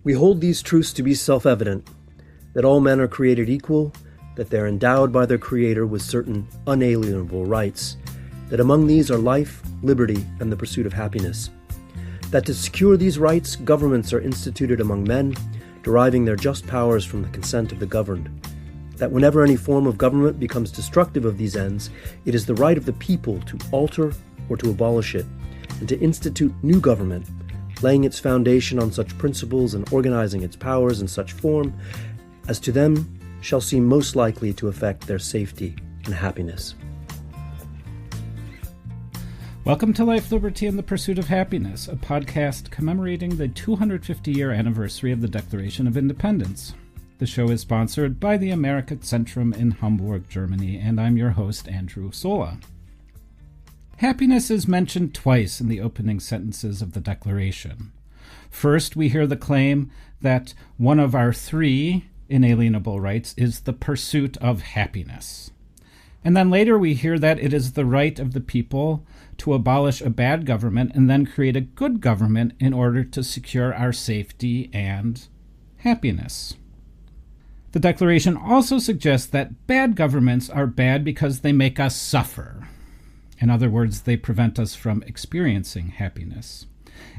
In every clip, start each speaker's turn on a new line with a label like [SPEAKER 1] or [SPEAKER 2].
[SPEAKER 1] We hold these truths to be self-evident, that all men are created equal, that they're endowed by their Creator with certain unalienable rights, that among these are life, liberty, and the pursuit of happiness, that to secure these rights, governments are instituted among men, deriving their just powers from the consent of the governed, that whenever any form of government becomes destructive of these ends, it is the right of the people to alter or to abolish it, and to institute new government, laying its foundation on such principles and organizing its powers in such form as to them shall seem most likely to affect their safety and happiness.
[SPEAKER 2] Welcome to Life, Liberty, and the Pursuit of Happiness, a podcast commemorating the 250-year anniversary of the Declaration of Independence. The show is sponsored by the Amerika Zentrum in Hamburg, Germany, and I'm your host, Andrew Sola. Happiness is mentioned twice in the opening sentences of the Declaration. First, we hear the claim that one of our three inalienable rights is the pursuit of happiness. And then later we hear that it is the right of the people to abolish a bad government and then create a good government in order to secure our safety and happiness. The Declaration also suggests that bad governments are bad because they make us suffer. In other words, they prevent us from experiencing happiness.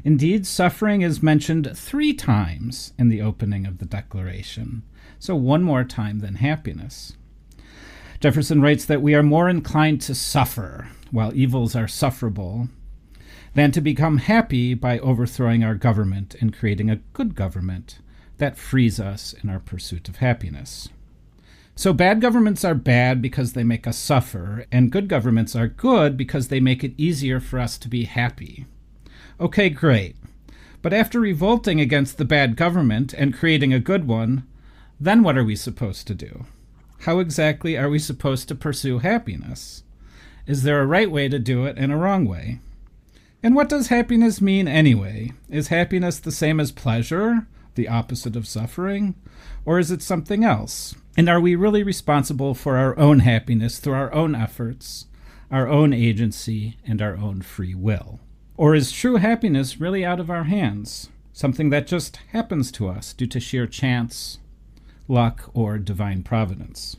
[SPEAKER 2] Indeed, suffering is mentioned 3 times in the opening of the Declaration, so one more time than happiness. Jefferson writes that we are more inclined to suffer, while evils are sufferable, than to become happy by overthrowing our government and creating a good government that frees us in our pursuit of happiness. So bad governments are bad because they make us suffer, and good governments are good because they make it easier for us to be happy. Okay, great. But after revolting against the bad government and creating a good one, then what are we supposed to do? How exactly are we supposed to pursue happiness? Is there a right way to do it and a wrong way? And what does happiness mean anyway? Is happiness the same as pleasure, the opposite of suffering? Or is it something else? And are we really responsible for our own happiness through our own efforts, our own agency, and our own free will? Or is true happiness really out of our hands, something that just happens to us due to sheer chance, luck, or divine providence?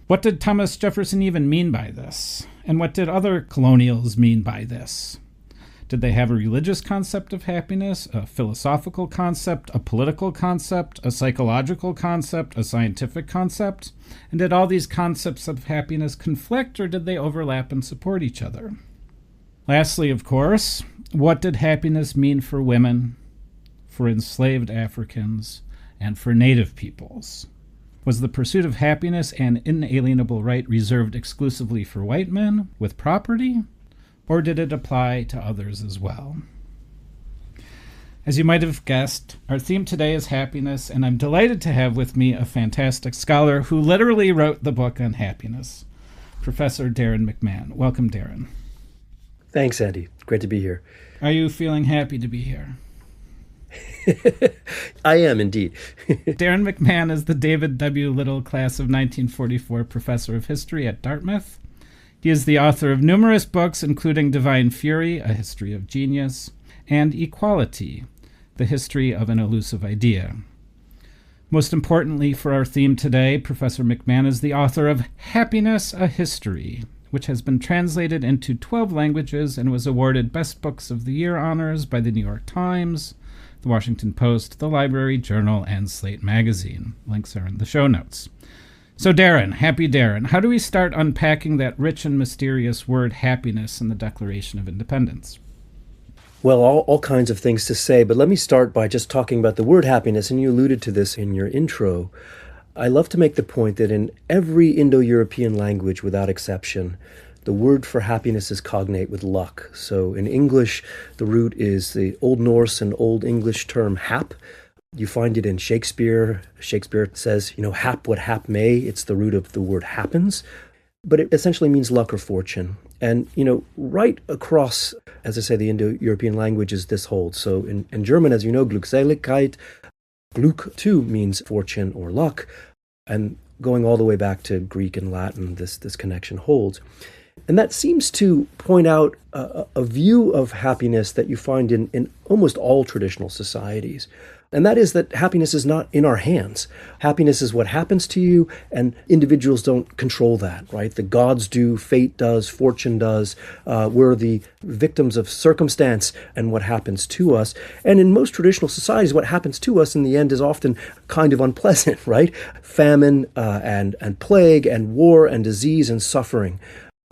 [SPEAKER 2] What did Thomas Jefferson even mean by this? And what did other colonials mean by this? Did they have a religious concept of happiness, a philosophical concept, a political concept, a psychological concept, a scientific concept? And did all these concepts of happiness conflict, or did they overlap and support each other? Lastly, of course, what did happiness mean for women, for enslaved Africans, and for Native peoples? Was the pursuit of happiness an inalienable right reserved exclusively for white men with property? Or did it apply to others as well? As you might have guessed, our theme today is happiness, and I'm delighted to have with me a fantastic scholar who literally wrote the book on happiness, Professor Darrin McMahon. Welcome, Darrin.
[SPEAKER 1] Thanks, Andy. Great to be here.
[SPEAKER 2] Are you feeling happy to be here?
[SPEAKER 1] I am indeed.
[SPEAKER 2] Darrin McMahon is the David W. Little Class of 1944 Professor of History at Dartmouth. He is the author of numerous books, including Divine Fury, A History of Genius, and Equality, The History of an Elusive Idea. Most importantly for our theme today, Professor McMahon is the author of Happiness, A History, which has been translated into 12 languages and was awarded Best Books of the Year honors by the New York Times, the Washington Post, the Library Journal, and Slate Magazine. Links are in the show notes. So Darrin, happy Darrin, how do we start unpacking that rich and mysterious word happiness in the Declaration of Independence?
[SPEAKER 1] Well, all kinds of things to say, but let me start by just talking about the word happiness, and you alluded to this in your intro. I love to make the point that in every Indo-European language, without exception, the word for happiness is cognate with luck. So in English, the root is the Old Norse and Old English term hap. You find it in Shakespeare. Shakespeare says, hap what hap may. It's the root of the word happens. But it essentially means luck or fortune. And, right across, as I say, the Indo-European languages, this holds. So in German, as you know, Glückseligkeit, Glück too means fortune or luck. And going all the way back to Greek and Latin, this connection holds. And that seems to point out a view of happiness that you find in almost all traditional societies. And that is that happiness is not in our hands. Happiness is what happens to you, and individuals don't control that, right? The gods do, fate does, fortune does. We're the victims of circumstance and what happens to us. And in most traditional societies, what happens to us in the end is often kind of unpleasant, right? Famine and plague and war and disease and suffering.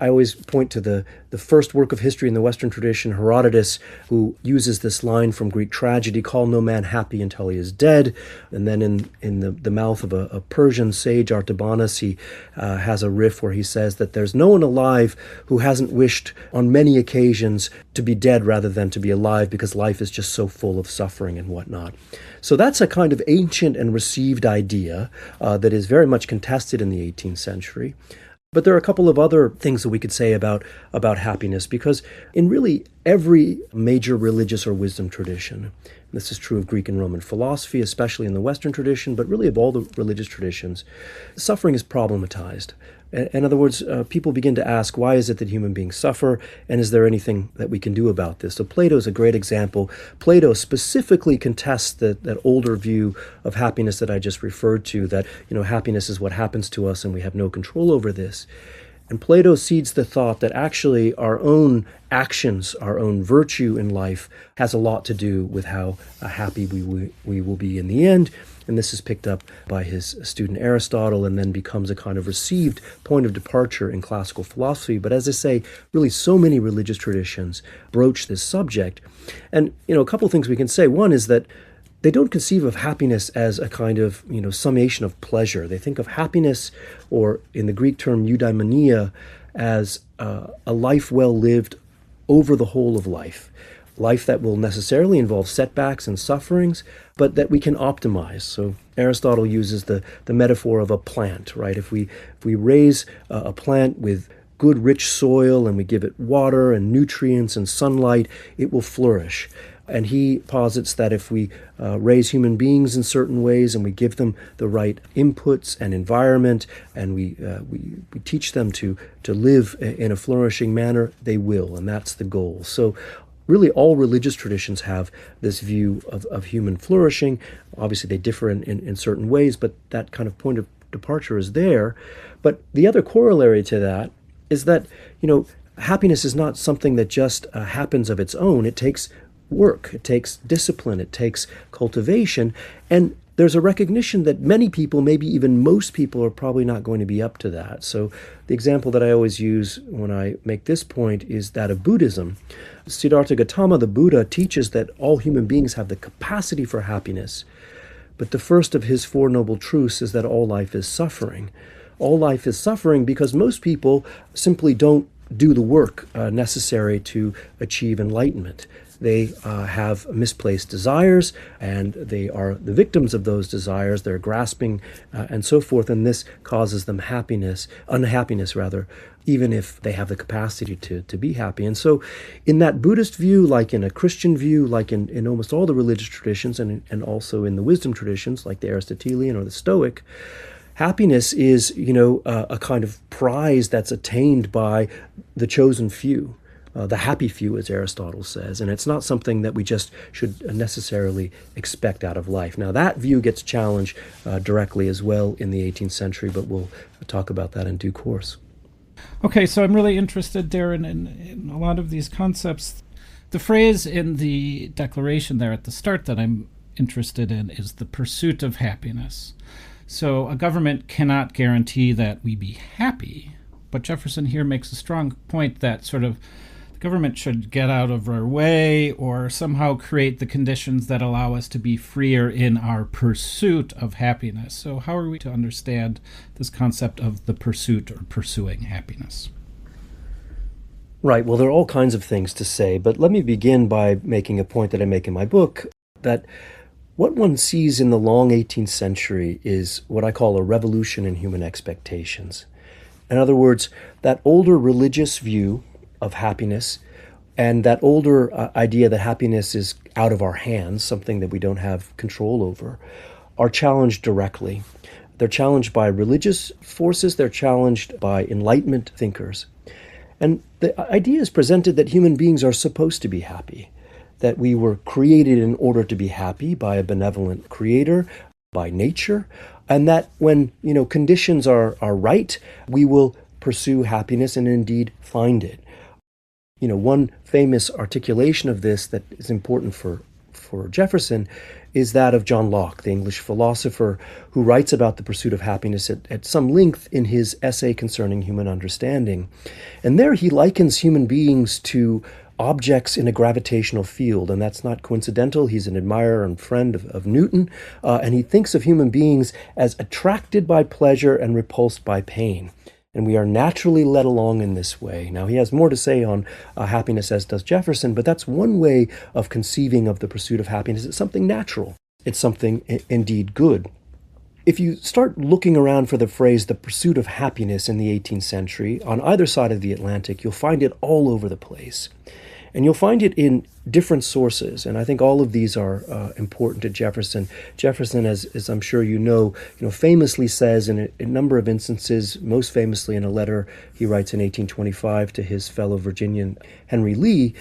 [SPEAKER 1] I always point to the first work of history in the Western tradition, Herodotus, who uses this line from Greek tragedy, call no man happy until he is dead. And then in the mouth of a Persian sage, Artabanus, he has a riff where he says that there's no one alive who hasn't wished on many occasions to be dead rather than to be alive, because life is just so full of suffering and whatnot. So that's a kind of ancient and received idea that is very much contested in the 18th century. But there are a couple of other things that we could say about happiness, because in really every major religious or wisdom tradition, this is true of Greek and Roman philosophy, especially in the Western tradition, but really of all the religious traditions, suffering is problematized. In other words, people begin to ask, why is it that human beings suffer, and is there anything that we can do about this? So Plato is a great example. Plato specifically contests that older view of happiness that I just referred to, that happiness is what happens to us and we have no control over this. And Plato seeds the thought that actually our own actions, our own virtue in life has a lot to do with how happy we will be in the end. And this is picked up by his student Aristotle and then becomes a kind of received point of departure in classical philosophy. But as I say, really so many religious traditions broach this subject. And, a couple of things we can say. One is that they don't conceive of happiness as a kind of, summation of pleasure. They think of happiness, or in the Greek term eudaimonia, as a life well lived over the whole of life. Life that will necessarily involve setbacks and sufferings, but that we can optimize. So Aristotle uses the metaphor of a plant, right? If we raise a plant with good rich soil and we give it water and nutrients and sunlight, it will flourish. And he posits that if we raise human beings in certain ways and we give them the right inputs and environment, and we teach them to live in a flourishing manner, they will, and that's the goal. So really all religious traditions have this view of human flourishing. Obviously they differ in certain ways, but that kind of point of departure is there. But the other corollary to that is that, happiness is not something that just happens of its own. It takes work, it takes discipline, it takes cultivation, and there's a recognition that many people, maybe even most people, are probably not going to be up to that. So the example that I always use when I make this point is that of Buddhism. Siddhartha Gautama, the Buddha, teaches that all human beings have the capacity for happiness, but the first of his Four Noble Truths is that all life is suffering. All life is suffering because most people simply don't do the work necessary to achieve enlightenment. They have misplaced desires, and they are the victims of those desires. They're grasping and so forth, and this causes them unhappiness, even if they have the capacity to be happy. And so in that Buddhist view, like in a Christian view, like in almost all the religious traditions, and also in the wisdom traditions, like the Aristotelian or the Stoic, happiness is, a kind of prize that's attained by the chosen few. The happy few, as Aristotle says, and it's not something that we just should necessarily expect out of life. Now, that view gets challenged directly as well in the 18th century, but we'll talk about that in due course.
[SPEAKER 2] Okay, so I'm really interested, Darrin, in a lot of these concepts. The phrase in the Declaration there at the start that I'm interested in is the pursuit of happiness. So a government cannot guarantee that we be happy, but Jefferson here makes a strong point that sort of government should get out of our way or somehow create the conditions that allow us to be freer in our pursuit of happiness. So how are we to understand this concept of the pursuit or pursuing happiness?
[SPEAKER 1] Right. Well, there are all kinds of things to say, but let me begin by making a point that I make in my book, that what one sees in the long 18th century is what I call a revolution in human expectations. In other words, that older religious view of happiness, and that older idea that happiness is out of our hands, something that we don't have control over, are challenged directly. They're challenged by religious forces, they're challenged by Enlightenment thinkers. And the idea is presented that human beings are supposed to be happy, that we were created in order to be happy by a benevolent creator, by nature, and that when, conditions are right, we will pursue happiness and indeed find it. One famous articulation of this that is important for Jefferson is that of John Locke, the English philosopher, who writes about the pursuit of happiness at some length in his essay concerning human understanding. And there he likens human beings to objects in a gravitational field, and that's not coincidental. He's an admirer and friend of Newton, and he thinks of human beings as attracted by pleasure and repulsed by pain. And we are naturally led along in this way. Now, he has more to say on happiness, as does Jefferson, but that's one way of conceiving of the pursuit of happiness. It's something natural. It's something indeed good. If you start looking around for the phrase the pursuit of happiness in the 18th century, on either side of the Atlantic, you'll find it all over the place. And you'll find it in different sources, and I think all of these are important to Jefferson. Jefferson, as I'm sure you know, famously says in a number of instances, most famously in a letter he writes in 1825 to his fellow Virginian Henry Lee,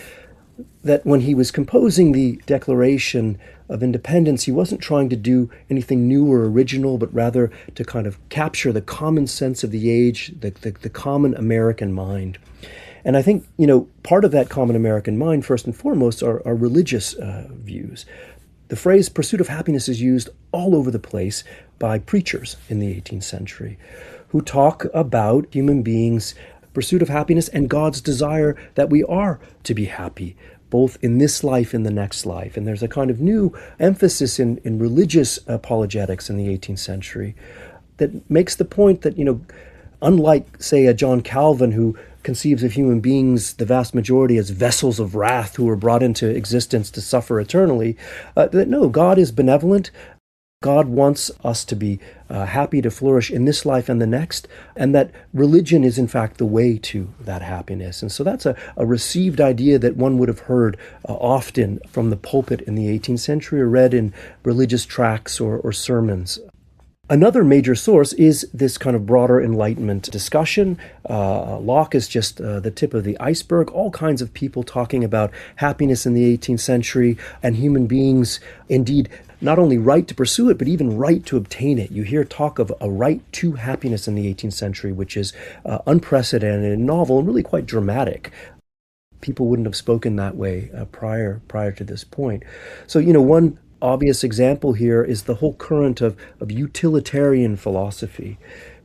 [SPEAKER 1] that when he was composing the Declaration of Independence, he wasn't trying to do anything new or original, but rather to kind of capture the common sense of the age, the common American mind. And I think, part of that common American mind, first and foremost, are religious views. The phrase pursuit of happiness is used all over the place by preachers in the 18th century who talk about human beings' pursuit of happiness and God's desire that we are to be happy, both in this life and the next life. And there's a kind of new emphasis in religious apologetics in the 18th century that makes the point that, unlike, say, a John Calvin who conceives of human beings, the vast majority, as vessels of wrath who were brought into existence to suffer eternally, that no, God is benevolent. God wants us to be happy, to flourish in this life and the next, and that religion is in fact the way to that happiness. And so that's a received idea that one would have heard often from the pulpit in the 18th century or read in religious tracts or sermons. Another major source is this kind of broader Enlightenment discussion. Locke is just the tip of the iceberg. All kinds of people talking about happiness in the 18th century and human beings, indeed, not only right to pursue it, but even right to obtain it. You hear talk of a right to happiness in the 18th century, which is unprecedented and novel and really quite dramatic. People wouldn't have spoken that way prior to this point. So, one obvious example here is the whole current of utilitarian philosophy.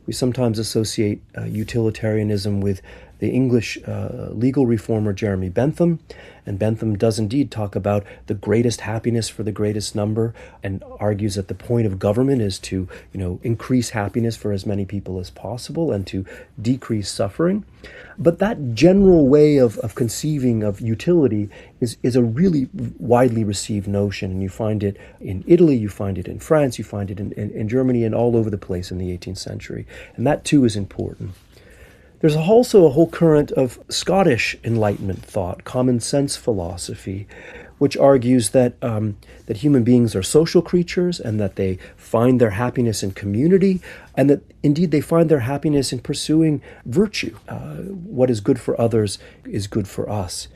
[SPEAKER 1] We sometimes associate utilitarianism with the English legal reformer Jeremy Bentham, and Bentham does indeed talk about the greatest happiness for the greatest number and argues that the point of government is to, increase happiness for as many people as possible and to decrease suffering. But that general way of conceiving of utility is a really widely received notion, and you find it in Italy, you find it in France, you find it in Germany, and all over the place in the 18th century. And that too is important. There's also a whole current of Scottish Enlightenment thought, common sense philosophy, which argues that human beings are social creatures and that they find their happiness in community, and that indeed they find their happiness in pursuing virtue. What is good for others is good for us.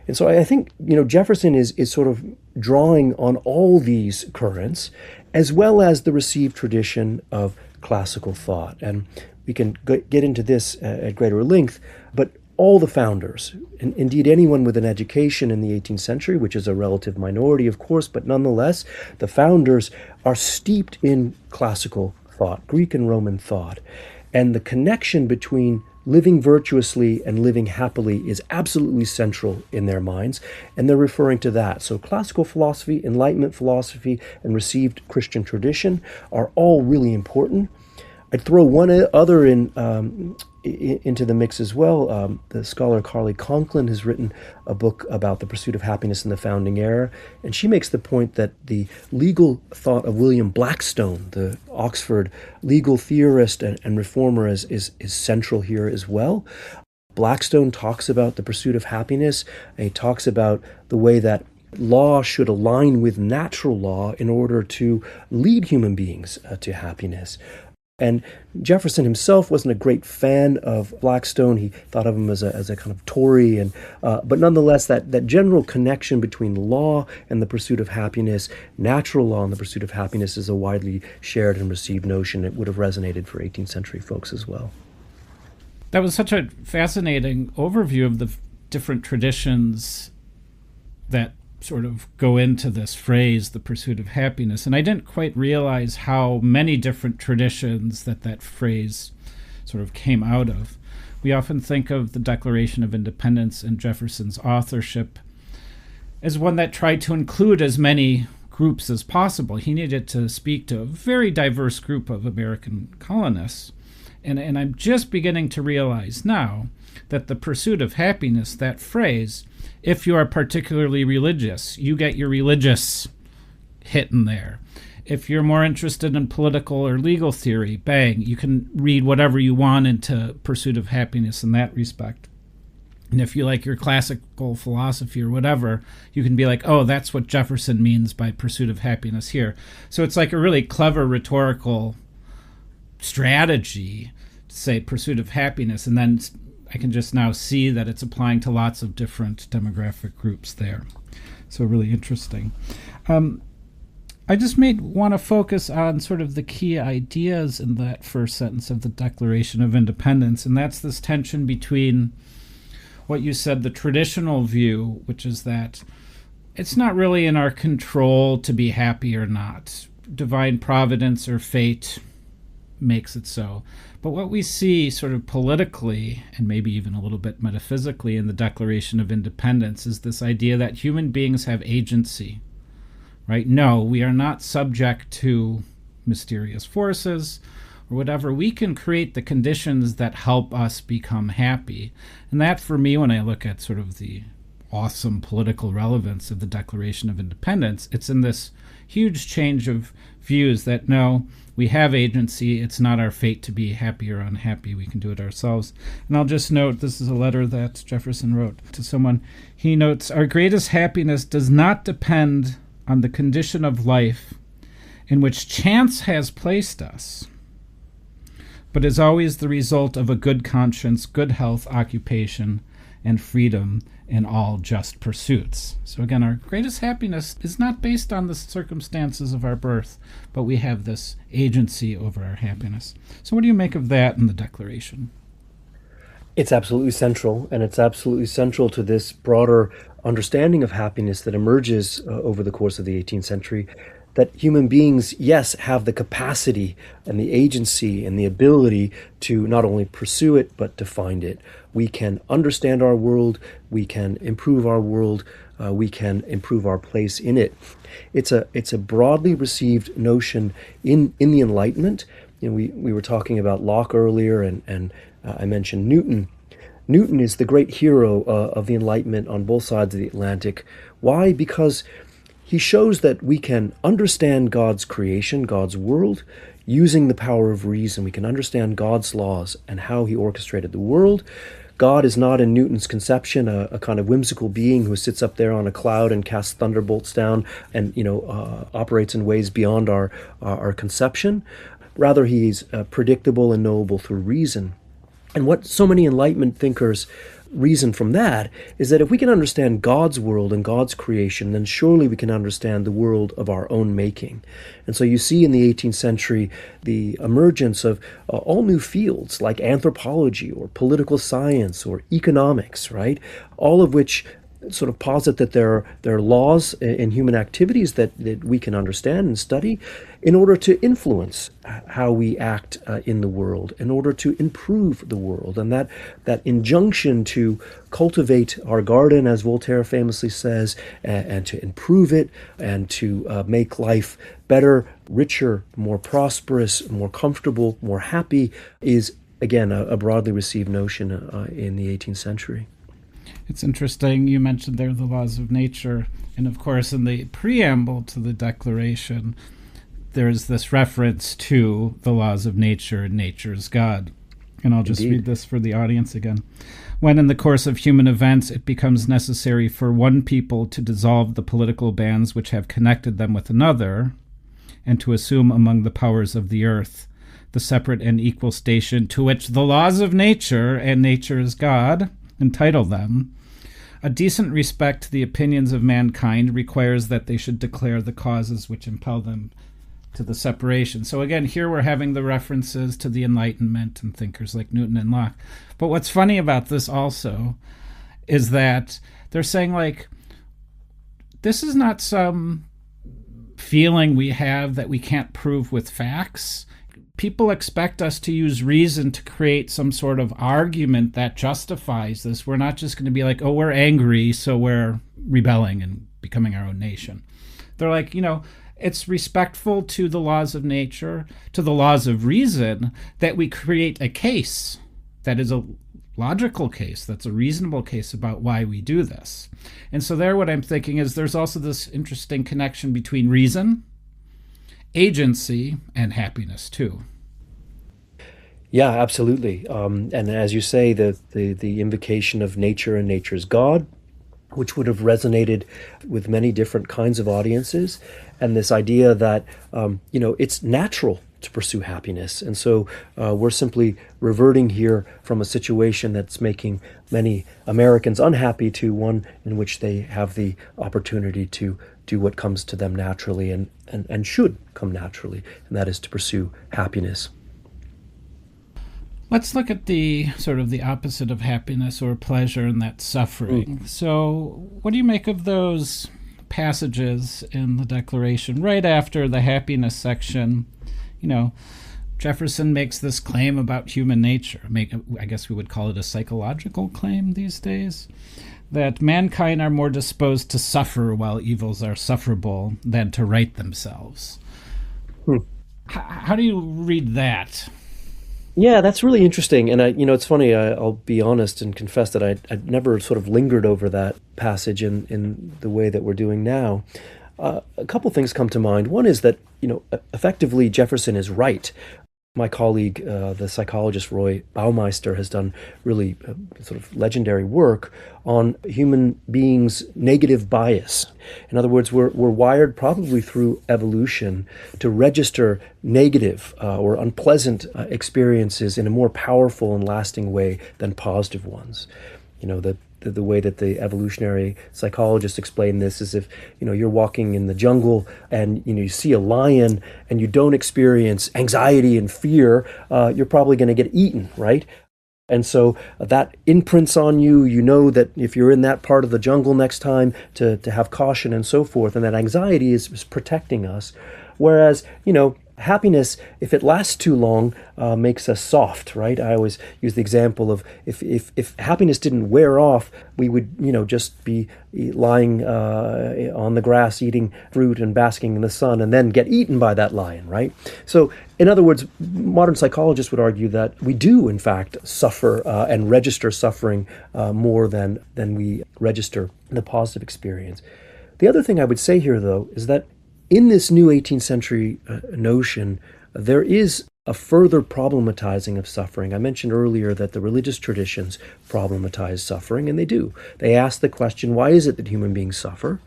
[SPEAKER 1] And so I think, Jefferson is sort of drawing on all these currents, as well as the received tradition of classical thought. And we can get into this at greater length, but all the founders, and indeed anyone with an education in the 18th century, which is a relative minority, of course, but nonetheless, the founders are steeped in classical thought, Greek and Roman thought. And the connection between living virtuously and living happily is absolutely central in their minds, and they're referring to that. So classical philosophy, Enlightenment philosophy, and received Christian tradition are all really important. I'd throw one other into the mix as well. The scholar Carly Conklin has written a book about the pursuit of happiness in the founding era, and she makes the point that the legal thought of William Blackstone, the Oxford legal theorist and reformer, is central here as well. Blackstone talks about the pursuit of happiness, and he talks about the way that law should align with natural law in order to lead human beings to happiness. And Jefferson himself wasn't a great fan of Blackstone. He thought of him as a kind of Tory, and but nonetheless, that general connection between law and the pursuit of happiness, natural law and the pursuit of happiness, is a widely shared and received notion. It would have resonated for 18th century folks as well.
[SPEAKER 2] That was such a fascinating overview of the different traditions that sort of go into this phrase, the pursuit of happiness. And I didn't quite realize how many different traditions that phrase sort of came out of. We often think of the Declaration of Independence and Jefferson's authorship as one that tried to include as many groups as possible. He needed to speak to a very diverse group of American colonists. And I'm just beginning to realize now that the pursuit of happiness, that phrase, if you are particularly religious, you get your religious hit in there. If you're more interested in political or legal theory, bang, you can read whatever you want into pursuit of happiness in that respect. And if you like your classical philosophy or whatever, you can be like, oh, that's what Jefferson means by pursuit of happiness here. So it's like a really clever rhetorical strategy to say pursuit of happiness, and then I can just now see that it's applying to lots of different demographic groups there. So really interesting. I just want to focus on sort of the key ideas in that first sentence of the Declaration of Independence, and that's this tension between what you said, the traditional view, which is that it's not really in our control to be happy or not. Divine providence or fate makes it so. But what we see sort of politically, and maybe even a little bit metaphysically in the Declaration of Independence, is this idea that human beings have agency, right? No, we are not subject to mysterious forces or whatever. We can create the conditions that help us become happy. And that, for me, when I look at sort of the awesome political relevance of the Declaration of Independence, it's in this huge change of views that no, we have agency. It's not our fate to be happy or unhappy. We can do it ourselves. And I'll just note, this is a letter that Jefferson wrote to someone. He notes, our greatest happiness does not depend on the condition of life in which chance has placed us, but is always the result of a good conscience, good health, occupation, and freedom in all just pursuits. So again, our greatest happiness is not based on the circumstances of our birth, but we have this agency over our happiness. So what do you make of that in the Declaration?
[SPEAKER 1] It's absolutely central, and it's absolutely central to this broader understanding of happiness that emerges over the course of the 18th century, that human beings, yes, have the capacity and the agency and the ability to not only pursue it, but to find it. We can understand our world, we can improve our world, we can improve our place in it. It's a broadly received notion in the Enlightenment. You know, we were talking about Locke earlier, and I mentioned Newton. Newton is the great hero of the Enlightenment on both sides of the Atlantic. Why? Because he shows that we can understand God's creation, God's world, using the power of reason. We can understand God's laws and how he orchestrated the world. God is not, in Newton's conception, a kind of whimsical being who sits up there on a cloud and casts thunderbolts down and operates in ways beyond our conception. Rather, he's predictable and knowable through reason. And what so many Enlightenment thinkers reason from that is that if we can understand God's world and God's creation, then surely we can understand the world of our own making. And so you see in the 18th century the emergence of all new fields like anthropology or political science or economics, right? All of which sort of posit that there are laws in human activities that we can understand and study in order to influence how we act in the world, in order to improve the world. And that injunction to cultivate our garden, as Voltaire famously says, and to improve it and to make life better, richer, more prosperous, more comfortable, more happy, is, again, a broadly received notion in the 18th century.
[SPEAKER 2] It's interesting, you mentioned there the laws of nature, and of course in the preamble to the Declaration, there's this reference to the laws of nature and nature's God. And I'll just read this for the audience again. When in the course of human events it becomes necessary for one people to dissolve the political bands which have connected them with another, and to assume among the powers of the earth the separate and equal station to which the laws of nature, and nature is God, entitle them. A decent respect to the opinions of mankind requires that they should declare the causes which impel them to the separation. So again, here we're having the references to the Enlightenment and thinkers like Newton and Locke. But what's funny about this also is that they're saying, like, this is not some feeling we have that we can't prove with facts. People expect us to use reason to create some sort of argument that justifies this. We're not just going to be like, oh, we're angry, so we're rebelling and becoming our own nation. They're like, it's respectful to the laws of nature, to the laws of reason, that we create a case that is a logical case, that's a reasonable case about why we do this. And so there, what I'm thinking is there's also this interesting connection between reason, agency, and happiness too.
[SPEAKER 1] Yeah, absolutely. And as you say, the invocation of nature and nature's God, which would have resonated with many different kinds of audiences, and this idea that it's natural to pursue happiness. And so we're simply reverting here from a situation that's making many Americans unhappy to one in which they have the opportunity to do what comes to them naturally and should come naturally, and that is to pursue happiness.
[SPEAKER 2] Let's look at the sort of the opposite of happiness or pleasure, and that's suffering. So what do you make of those passages in the Declaration right after the happiness section? Jefferson makes this claim about human nature. I guess we would call it a psychological claim these days, that mankind are more disposed to suffer while evils are sufferable than to right themselves. How do you read that?
[SPEAKER 1] Yeah, that's really interesting. And it's funny, I'll be honest and confess that I'd never sort of lingered over that passage in the way that we're doing now. A couple things come to mind. One is that, effectively Jefferson is right. My colleague, the psychologist Roy Baumeister, has done really sort of legendary work on human beings' negative bias. In other words, we're wired probably through evolution to register negative or unpleasant experiences in a more powerful and lasting way than positive ones. The way that the evolutionary psychologists explain this is if you're walking in the jungle and you see a lion and you don't experience anxiety and fear, you're probably going to get eaten, right? And so that imprints on you. You know that if you're in that part of the jungle next time to have caution and so forth, and that anxiety is protecting us. Whereas happiness, if it lasts too long, makes us soft, right? I always use the example of if happiness didn't wear off, we would, just be lying on the grass, eating fruit and basking in the sun, and then get eaten by that lion, right? So, in other words, modern psychologists would argue that we do, in fact, suffer and register suffering more than we register the positive experience. The other thing I would say here, though, is that in this new 18th century notion, there is a further problematizing of suffering. I mentioned earlier that the religious traditions problematize suffering, and they do. They ask the question, why is it that human beings suffer?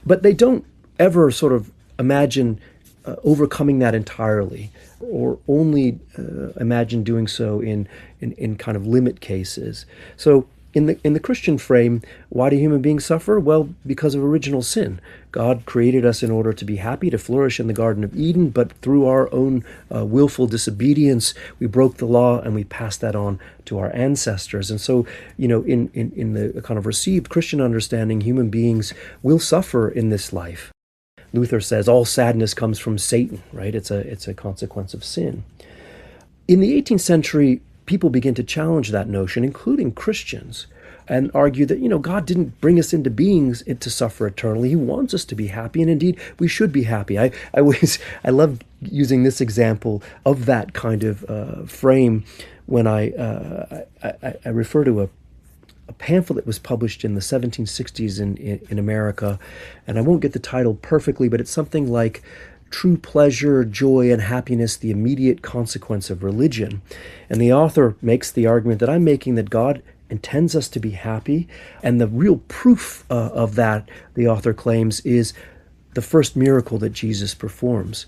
[SPEAKER 1] But they don't ever sort of imagine overcoming that entirely, or only imagine doing so in kind of limit cases. So in the Christian frame, why do human beings suffer? Well, because of original sin. God created us in order to be happy, to flourish in the Garden of Eden, but through our own willful disobedience, we broke the law and we passed that on to our ancestors. And so, in the kind of received Christian understanding, human beings will suffer in this life. Luther says all sadness comes from Satan, right? It's a consequence of sin. In the 18th century, people begin to challenge that notion, including Christians, and argue that, God didn't bring us into beings to suffer eternally. He wants us to be happy, and indeed, we should be happy. I love using this example of that kind of frame when I refer to a pamphlet that was published in the 1760s in America, and I won't get the title perfectly, but it's something like True Pleasure, Joy, and Happiness, the Immediate Consequence of Religion. And the author makes the argument that I'm making, that God intends us to be happy, and the real proof of that, the author claims, is the first miracle that Jesus performs.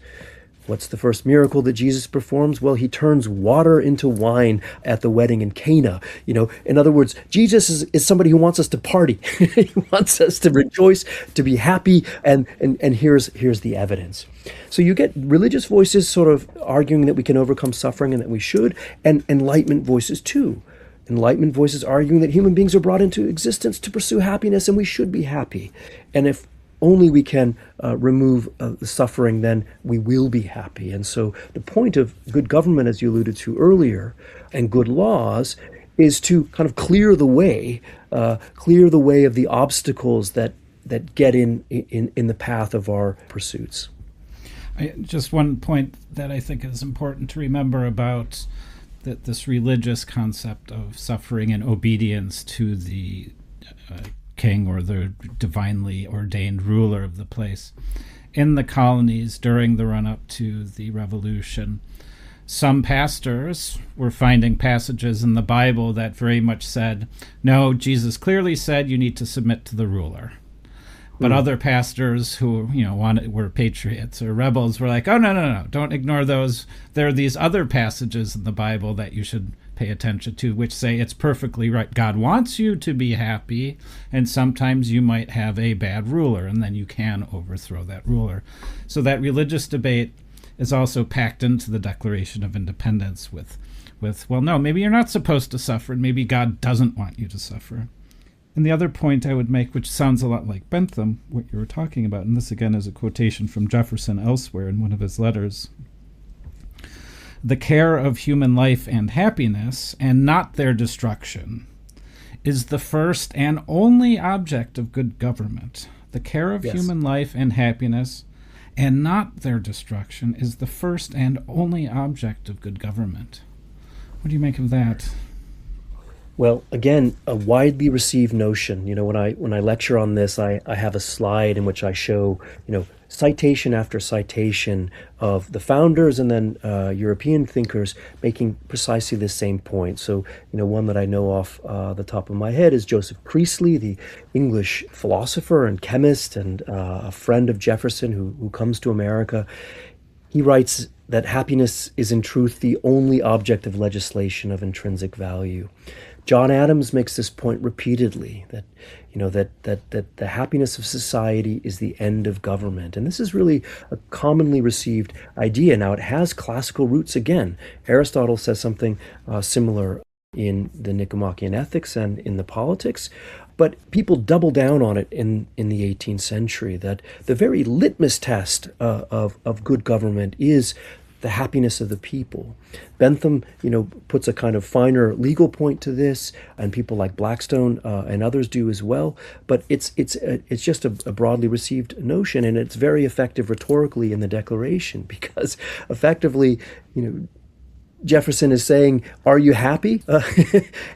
[SPEAKER 1] What's the first miracle that Jesus performs? Well, he turns water into wine at the wedding in Cana. In other words, Jesus is somebody who wants us to party. He wants us to rejoice, to be happy, and here's the evidence. So you get religious voices sort of arguing that we can overcome suffering and that we should, and Enlightenment voices too. Enlightenment voices arguing that human beings are brought into existence to pursue happiness and we should be happy. And if only we can remove the suffering, then we will be happy. And so the point of good government, as you alluded to earlier, and good laws is to kind of clear the way of the obstacles that get in the path of our pursuits.
[SPEAKER 2] Just one point that I think is important to remember about this religious concept of suffering and obedience to the king or the divinely ordained ruler of the place. In the colonies during the run-up to the revolution, some pastors were finding passages in the Bible that very much said, no, Jesus clearly said you need to submit to the ruler. But other pastors who were patriots or rebels were like, oh, no, don't ignore those. There are these other passages in the Bible that you should pay attention to, which say it's perfectly right. God wants you to be happy, and sometimes you might have a bad ruler, and then you can overthrow that ruler. So that religious debate is also packed into the Declaration of Independence with well, no, maybe you're not supposed to suffer, and maybe God doesn't want you to suffer. And the other point I would make, which sounds a lot like Bentham, what you were talking about, and this again is a quotation from Jefferson elsewhere in one of his letters, the care of human life and happiness, and not their destruction, is the first and only object of good government. The care of human life and happiness, and not their destruction, is the first and only object of good government. What do you make of that?
[SPEAKER 1] Well, again, a widely received notion. When I lecture on this, I have a slide in which I show, citation after citation of the founders and then European thinkers making precisely the same point. So, one that I know off the top of my head is Joseph Priestley, the English philosopher and chemist and a friend of Jefferson who comes to America. He writes that happiness is in truth the only object of legislation of intrinsic value. John Adams makes this point repeatedly, that the happiness of society is the end of government. And this is really a commonly received idea. Now, it has classical roots again. Aristotle says something similar in the Nicomachean Ethics and in the Politics, but people double down on it in the 18th century, that the very litmus test of good government is the happiness of the people. Bentham, puts a kind of finer legal point to this, and people like Blackstone and others do as well. But it's just a broadly received notion, and it's very effective rhetorically in the Declaration, because effectively, Jefferson is saying, "Are you happy?"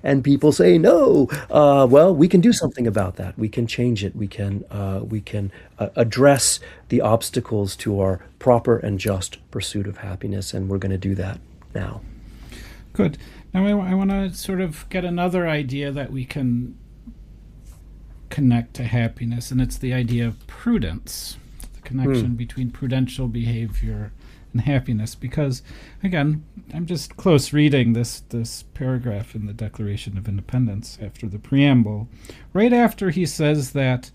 [SPEAKER 1] And people say, "No." Well, we can do something about that. We can change it. We can address the obstacles to our proper and just pursuit of happiness, and we're going to do that now.
[SPEAKER 2] Good. Now I want to sort of get another idea that we can connect to happiness, and it's the idea of prudence, the connection between prudential behavior and happiness. Because, again, I'm just close reading this paragraph in the Declaration of Independence after the preamble, right after he says that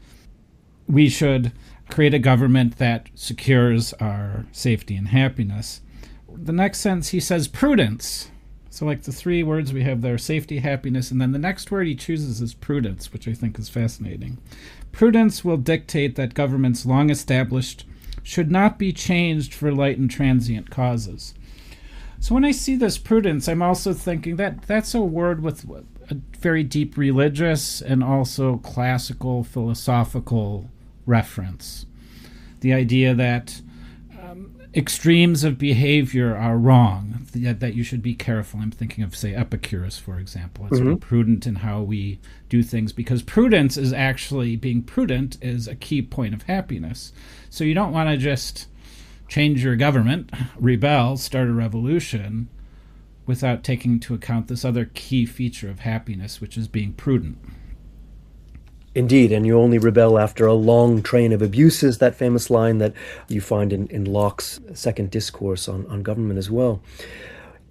[SPEAKER 2] we should create a government that secures our safety and happiness. The next sentence he says prudence. So like the three words we have there, safety, happiness, and then the next word he chooses is prudence, which I think is fascinating. Prudence will dictate that governments long established should not be changed for light and transient causes. So when I see this prudence, I'm also thinking that that's a word with a very deep religious and also classical philosophical reference. The idea that extremes of behavior are wrong, that you should be careful. I'm thinking of, say, Epicurus, for example. It's very prudent in how we do things, because prudence is actually, being prudent is a key point of happiness. So you don't want to just change your government, rebel, start a revolution, without taking into account this other key feature of happiness, which is being prudent.
[SPEAKER 1] Indeed, and you only rebel after a long train of abuses, that famous line that you find in Locke's second discourse on government as well.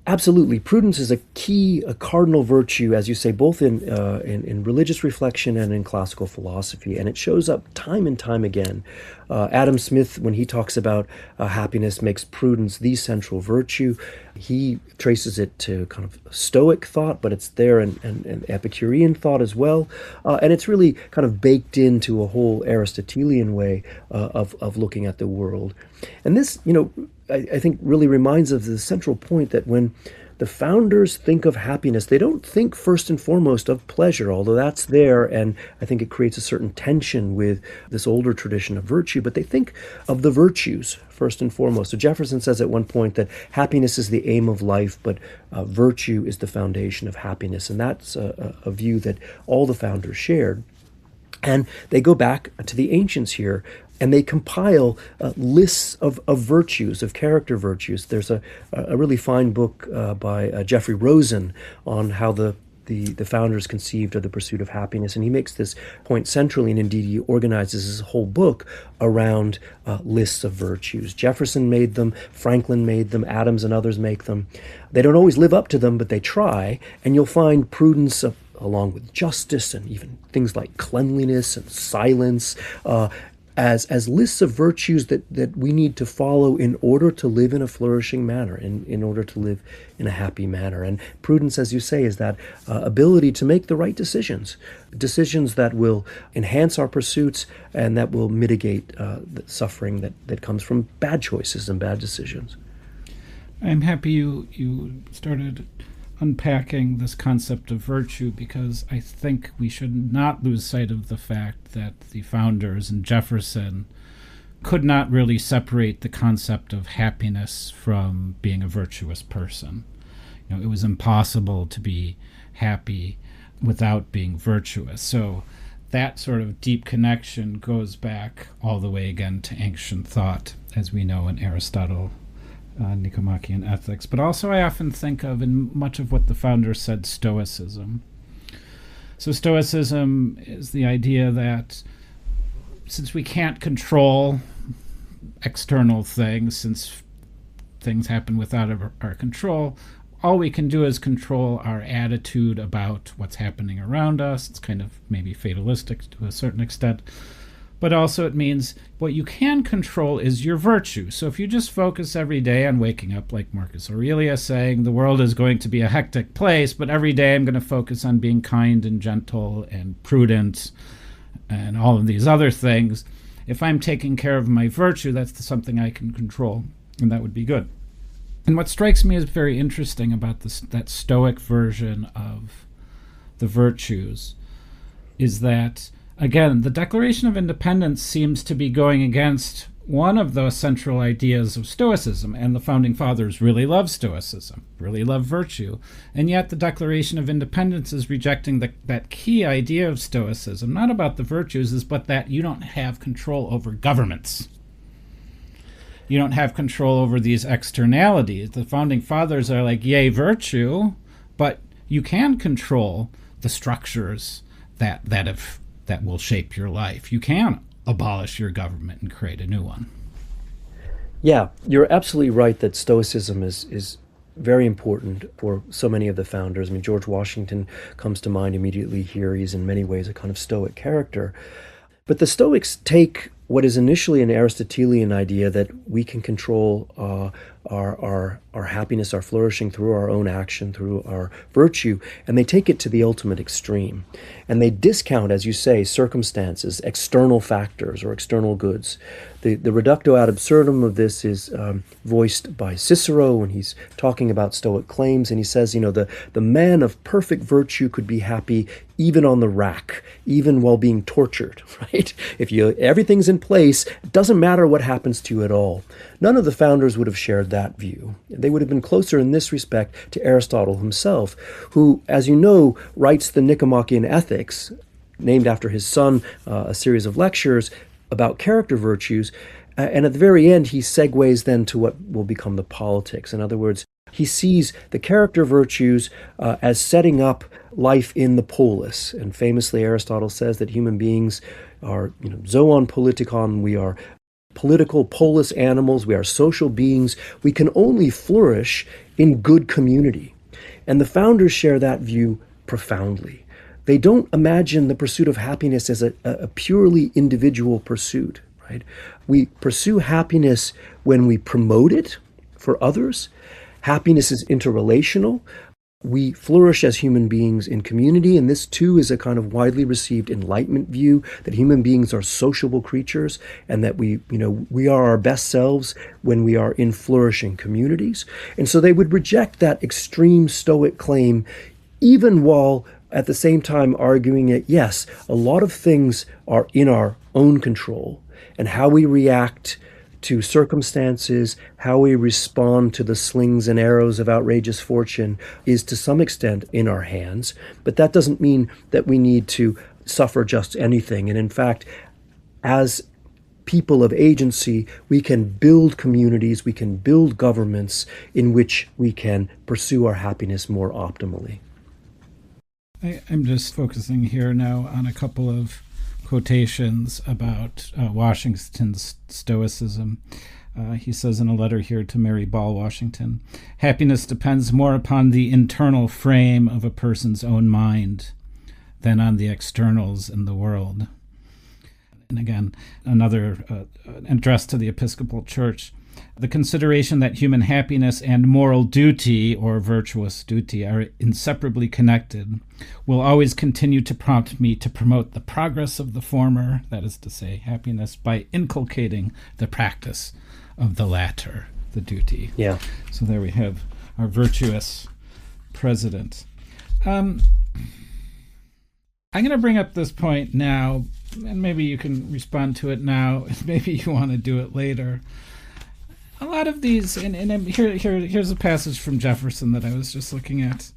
[SPEAKER 1] Absolutely. Prudence is a key, a cardinal virtue, as you say, both in religious reflection and in classical philosophy. And it shows up time and time again. Adam Smith, when he talks about happiness, makes prudence the central virtue. He traces it to kind of Stoic thought, but it's there in Epicurean thought as well. And it's really kind of baked into a whole Aristotelian way of looking at the world. And this, I think really reminds us of the central point that when the founders think of happiness, they don't think first and foremost of pleasure, although that's there, and I think it creates a certain tension with this older tradition of virtue, but they think of the virtues first and foremost. So Jefferson says at one point that happiness is the aim of life, but virtue is the foundation of happiness, and that's a view that all the founders shared. And they go back to the ancients here, and they compile lists of virtues, of character virtues. There's a really fine book by Jeffrey Rosen on how the founders conceived of the pursuit of happiness. And he makes this point centrally, and indeed he organizes his whole book around lists of virtues. Jefferson made them, Franklin made them, Adams and others make them. They don't always live up to them, but they try, and you'll find prudence along with justice and even things like cleanliness and silence, as lists of virtues that we need to follow in order to live in a flourishing manner, in order to live in a happy manner. And prudence, as you say, is that ability to make the right decisions that will enhance our pursuits and that will mitigate the suffering that comes from bad choices and bad decisions.
[SPEAKER 2] I'm happy you started unpacking this concept of virtue, because I think we should not lose sight of the fact that the founders and Jefferson could not really separate the concept of happiness from being a virtuous person. It was impossible to be happy without being virtuous. So that sort of deep connection goes back all the way again to ancient thought, as we know in Aristotle, Nicomachean Ethics. But also I often think of, in much of what the founders said, Stoicism. So Stoicism is the idea that since we can't control external things, since things happen without our control, all we can do is control our attitude about what's happening around us. It's kind of maybe fatalistic to a certain extent. But also it means what you can control is your virtue. So if you just focus every day on waking up, like Marcus Aurelius saying, the world is going to be a hectic place, but every day I'm going to focus on being kind and gentle and prudent and all of these other things. If I'm taking care of my virtue, that's something I can control, and that would be good. And what strikes me as very interesting about that Stoic version of the virtues is that, again, the Declaration of Independence seems to be going against one of those central ideas of Stoicism, and the Founding Fathers really love Stoicism, really love virtue, and yet the Declaration of Independence is rejecting that key idea of Stoicism, not about the virtues, but that you don't have control over governments. You don't have control over these externalities. The Founding Fathers are like, yay, virtue, but you can control the structures that will shape your life. You can abolish your government and create a new one.
[SPEAKER 1] Yeah, you're absolutely right that Stoicism is very important for so many of the founders. I mean, George Washington comes to mind immediately here. He's in many ways a kind of Stoic character. But the Stoics take what is initially an Aristotelian idea that we can control our happiness, our flourishing through our own action, through our virtue, and they take it to the ultimate extreme. And they discount, as you say, circumstances, external factors or external goods. The reductio ad absurdum of this is voiced by Cicero when he's talking about Stoic claims, and he says, the man of perfect virtue could be happy even on the rack, even while being tortured, right? If everything's in place, it doesn't matter what happens to you at all. None of the founders would have shared that view. They would have been closer in this respect to Aristotle himself, who, as you know, writes the Nicomachean Ethics, named after his son, a series of lectures about character virtues. And at the very end, he segues then to what will become the politics. In other words, He sees the character virtues as setting up life in the polis. And famously, Aristotle says that human beings are, zoon politikon, we are political polis animals, we are social beings. We can only flourish in good community. And the founders share that view profoundly. They don't imagine the pursuit of happiness as a purely individual pursuit, right? We pursue happiness when we promote it for others. Happiness is interrelational. We flourish as human beings in community, and this too is a kind of widely received Enlightenment view that human beings are sociable creatures and that we are our best selves when we are in flourishing communities. And so they would reject that extreme Stoic claim, even while at the same time arguing that, yes, a lot of things are in our own control, and how we react to circumstances, how we respond to the slings and arrows of outrageous fortune is to some extent in our hands. But that doesn't mean that we need to suffer just anything. And in fact, as people of agency, we can build communities, we can build governments in which we can pursue our happiness more optimally.
[SPEAKER 2] I'm just focusing here now on a couple of quotations about Washington's Stoicism. He says in a letter here to Mary Ball, Washington, "Happiness depends more upon the internal frame of a person's own mind than on the externals in the world." And again, another address to the Episcopal Church. "The consideration that human happiness and moral duty, or virtuous duty, are inseparably connected will always continue to prompt me to promote the progress of the former," that is to say, happiness, "by inculcating the practice of the latter," the duty.
[SPEAKER 1] Yeah.
[SPEAKER 2] So there we have our virtuous president. I'm going to bring up this point now, and maybe you can respond to it now, and maybe you want to do it later. A lot of these, and here's a passage from Jefferson that I was just looking at.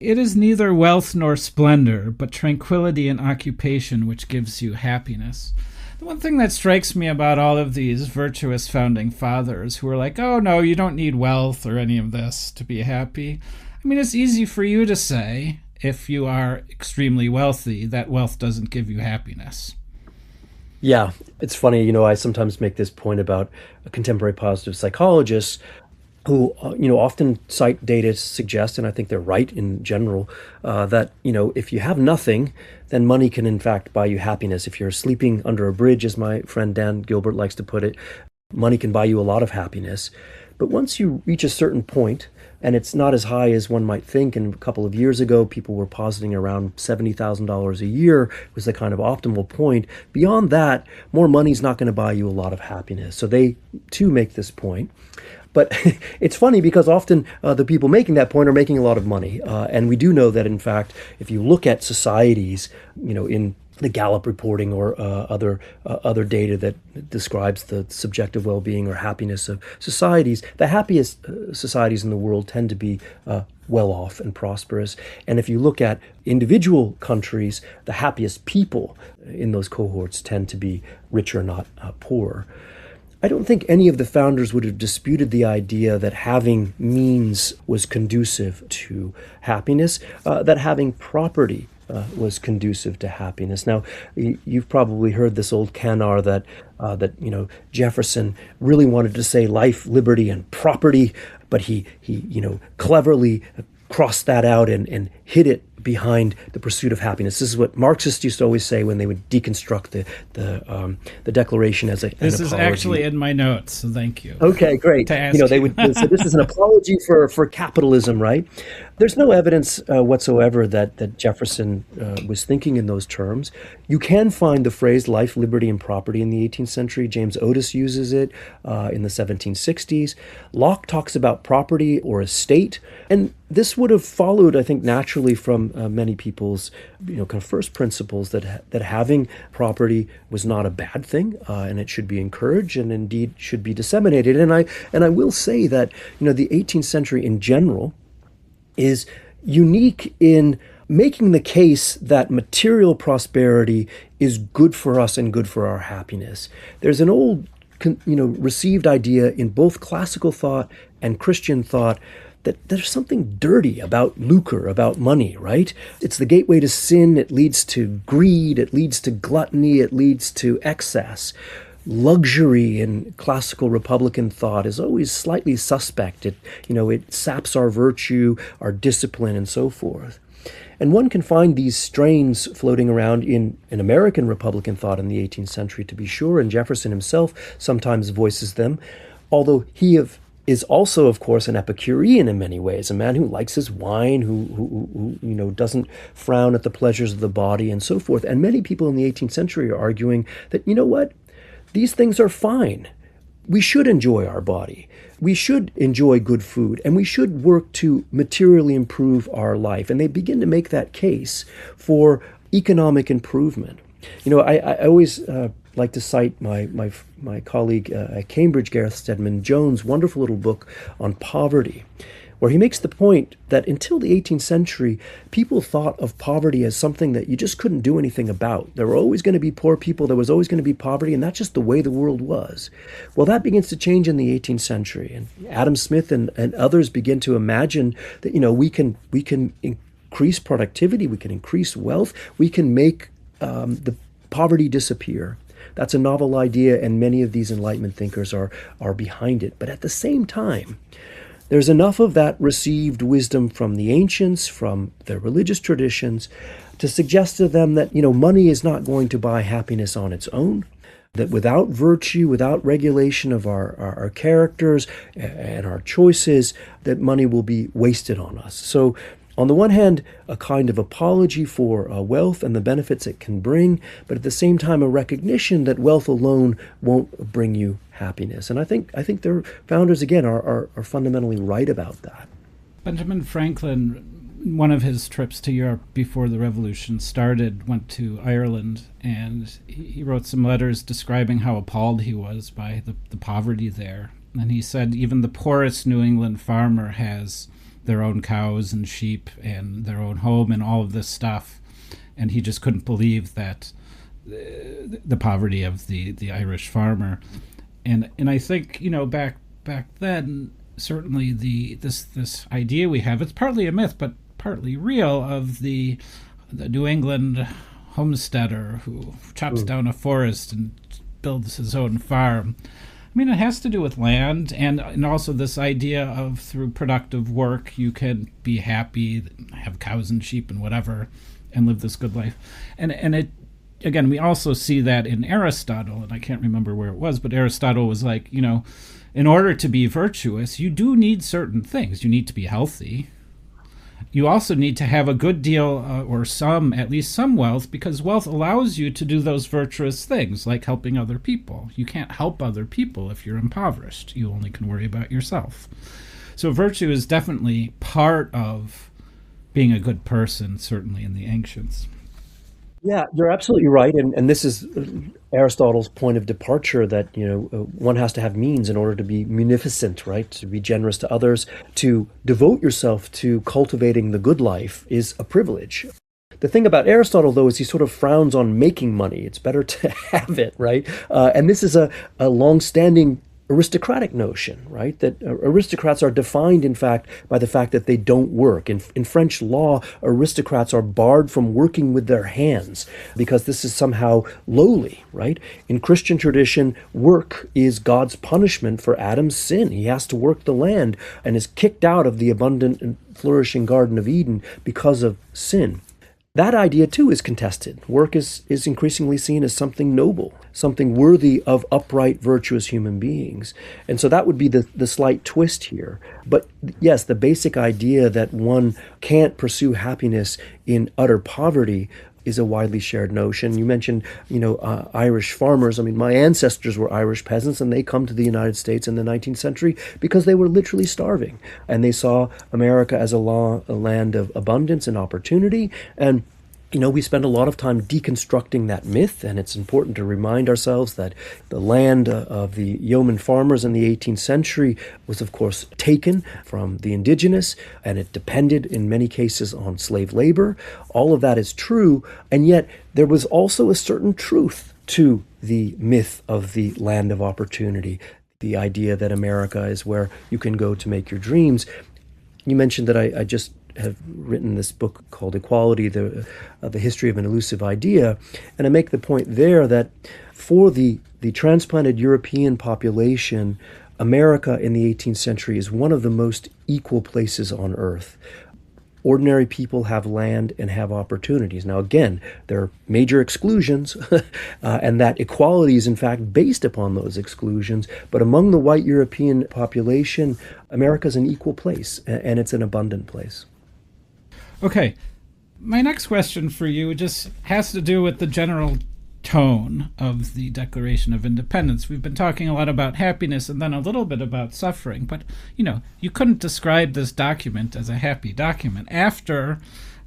[SPEAKER 2] "It is neither wealth nor splendor, but tranquility and occupation which gives you happiness." The one thing that strikes me about all of these virtuous founding fathers who are like, "Oh no, you don't need wealth or any of this to be happy." I mean, it's easy for you to say, if you are extremely wealthy, that wealth doesn't give you happiness.
[SPEAKER 1] Yeah, it's funny, I sometimes make this point about contemporary positive psychologists who, often cite data to suggest, and I think they're right in general, that, if you have nothing, then money can in fact buy you happiness. If you're sleeping under a bridge, as my friend Dan Gilbert likes to put it, money can buy you a lot of happiness. But once you reach a certain point, and it's not as high as one might think, and a couple of years ago, people were positing around $70,000 a year was the kind of optimal point. Beyond that, more money's not going to buy you a lot of happiness. So they, too, make this point. But it's funny because often the people making that point are making a lot of money. And we do know that, in fact, if you look at societies, in the Gallup reporting or other data that describes the subjective well-being or happiness of societies, the happiest societies in the world tend to be well-off and prosperous. And if you look at individual countries, the happiest people in those cohorts tend to be richer, not poorer. I don't think any of the founders would have disputed the idea that having means was conducive to happiness, that having property was conducive to happiness. Now, you've probably heard this old canar that Jefferson really wanted to say life, liberty, and property, but he cleverly crossed that out and hid it behind the pursuit of happiness. This is what Marxists used to always say when they would deconstruct the Declaration as an apology.
[SPEAKER 2] This is actually in my notes, so thank you.
[SPEAKER 1] Okay, great. They would say this is an apology for capitalism, right? There's no evidence whatsoever that Jefferson was thinking in those terms. You can find the phrase life, liberty, and property in the 18th century. James Otis uses it in the 1760s. Locke talks about property or estate, and this would have followed, I think, naturally from many people's, kind of first principles that having property was not a bad thing, and it should be encouraged, and indeed should be disseminated. And I will say that, the 18th century in general is unique in making the case that material prosperity is good for us and good for our happiness. There's an old received idea in both classical thought and Christian thought that there's something dirty about lucre, about money, right? It's the gateway to sin. It leads to greed. It leads to gluttony. It leads to excess. Luxury in classical Republican thought is always slightly suspect. It saps our virtue, our discipline, and so forth. And one can find these strains floating around in American Republican thought in the 18th century, to be sure, and Jefferson himself sometimes voices them, although he is also, of course, an Epicurean in many ways, a man who likes his wine, who doesn't frown at the pleasures of the body, and so forth. And many people in the 18th century are arguing that, you know what? These things are fine. We should enjoy our body. We should enjoy good food, and we should work to materially improve our life. And they begin to make that case for economic improvement. I always like to cite my colleague at Cambridge, Gareth Stedman Jones' wonderful little book on poverty, where he makes the point that until the 18th century, people thought of poverty as something that you just couldn't do anything about. There were always going to be poor people, there was always going to be poverty, and that's just the way the world was. Well, that begins to change in the 18th century, and Adam Smith and others begin to imagine that, we can increase productivity, we can increase wealth, we can make the poverty disappear. That's a novel idea, and many of these Enlightenment thinkers are behind it. But at the same time, there's enough of that received wisdom from the ancients, from their religious traditions, to suggest to them that, money is not going to buy happiness on its own, that without virtue, without regulation of our characters and our choices, that money will be wasted on us. So on the one hand, a kind of apology for wealth and the benefits it can bring, but at the same time, a recognition that wealth alone won't bring you happiness. And I think their founders, again, are fundamentally right about that.
[SPEAKER 2] Benjamin Franklin, one of his trips to Europe before the revolution started, went to Ireland, and he wrote some letters describing how appalled he was by the poverty there. And he said even the poorest New England farmer has their own cows and sheep and their own home and all of this stuff. And he just couldn't believe that the poverty of the Irish farmer. And I think, back then, certainly this idea we have, it's partly a myth, but partly real, of the New England homesteader who chops down a forest and builds his own farm. I mean, it has to do with land and also this idea of through productive work, you can be happy, have cows and sheep and whatever, and live this good life. And it, again, we also see that in Aristotle, and I can't remember where it was, but Aristotle was like, in order to be virtuous, you do need certain things. You need to be healthy. You also need to have a good deal or at least some wealth, because wealth allows you to do those virtuous things like helping other people. You can't help other people if you're impoverished. You only can worry about yourself. So virtue is definitely part of being a good person, certainly in the ancients.
[SPEAKER 1] Yeah, you're absolutely right. And this is Aristotle's point of departure, that, one has to have means in order to be munificent, right? To be generous to others, to devote yourself to cultivating the good life is a privilege. The thing about Aristotle, though, is he sort of frowns on making money. It's better to have it, right? And this is a long-standing aristocratic notion, right? That aristocrats are defined, in fact, by the fact that they don't work. In French law, aristocrats are barred from working with their hands because this is somehow lowly, right? In Christian tradition, work is God's punishment for Adam's sin. He has to work the land and is kicked out of the abundant and flourishing Garden of Eden because of sin. That idea, too, is contested. Work is increasingly seen as something noble, something worthy of upright, virtuous human beings. And so that would be the slight twist here. But yes, the basic idea that one can't pursue happiness in utter poverty is a widely shared notion. You mentioned, Irish farmers. I mean, my ancestors were Irish peasants, and they come to the United States in the 19th century because they were literally starving. And they saw America as a land of abundance and opportunity. And we spend a lot of time deconstructing that myth, and it's important to remind ourselves that the land of the yeoman farmers in the 18th century was, of course, taken from the indigenous, and it depended in many cases on slave labor. All of that is true, and yet there was also a certain truth to the myth of the land of opportunity. the idea that America is where you can go to make your dreams. You mentioned that I just have written this book called Equality, the History of an Elusive Idea. And I make the point there that for the transplanted European population, America in the 18th century is one of the most equal places on earth. Ordinary people have land and have opportunities. Now, again, there are major exclusions, and that equality is in fact based upon those exclusions. But among the white European population, America is an equal place, and it's an abundant place.
[SPEAKER 2] Okay, my next question for you just has to do with the general tone of the Declaration of Independence. We've been talking a lot about happiness and then a little bit about suffering, but you couldn't describe this document as a happy document. After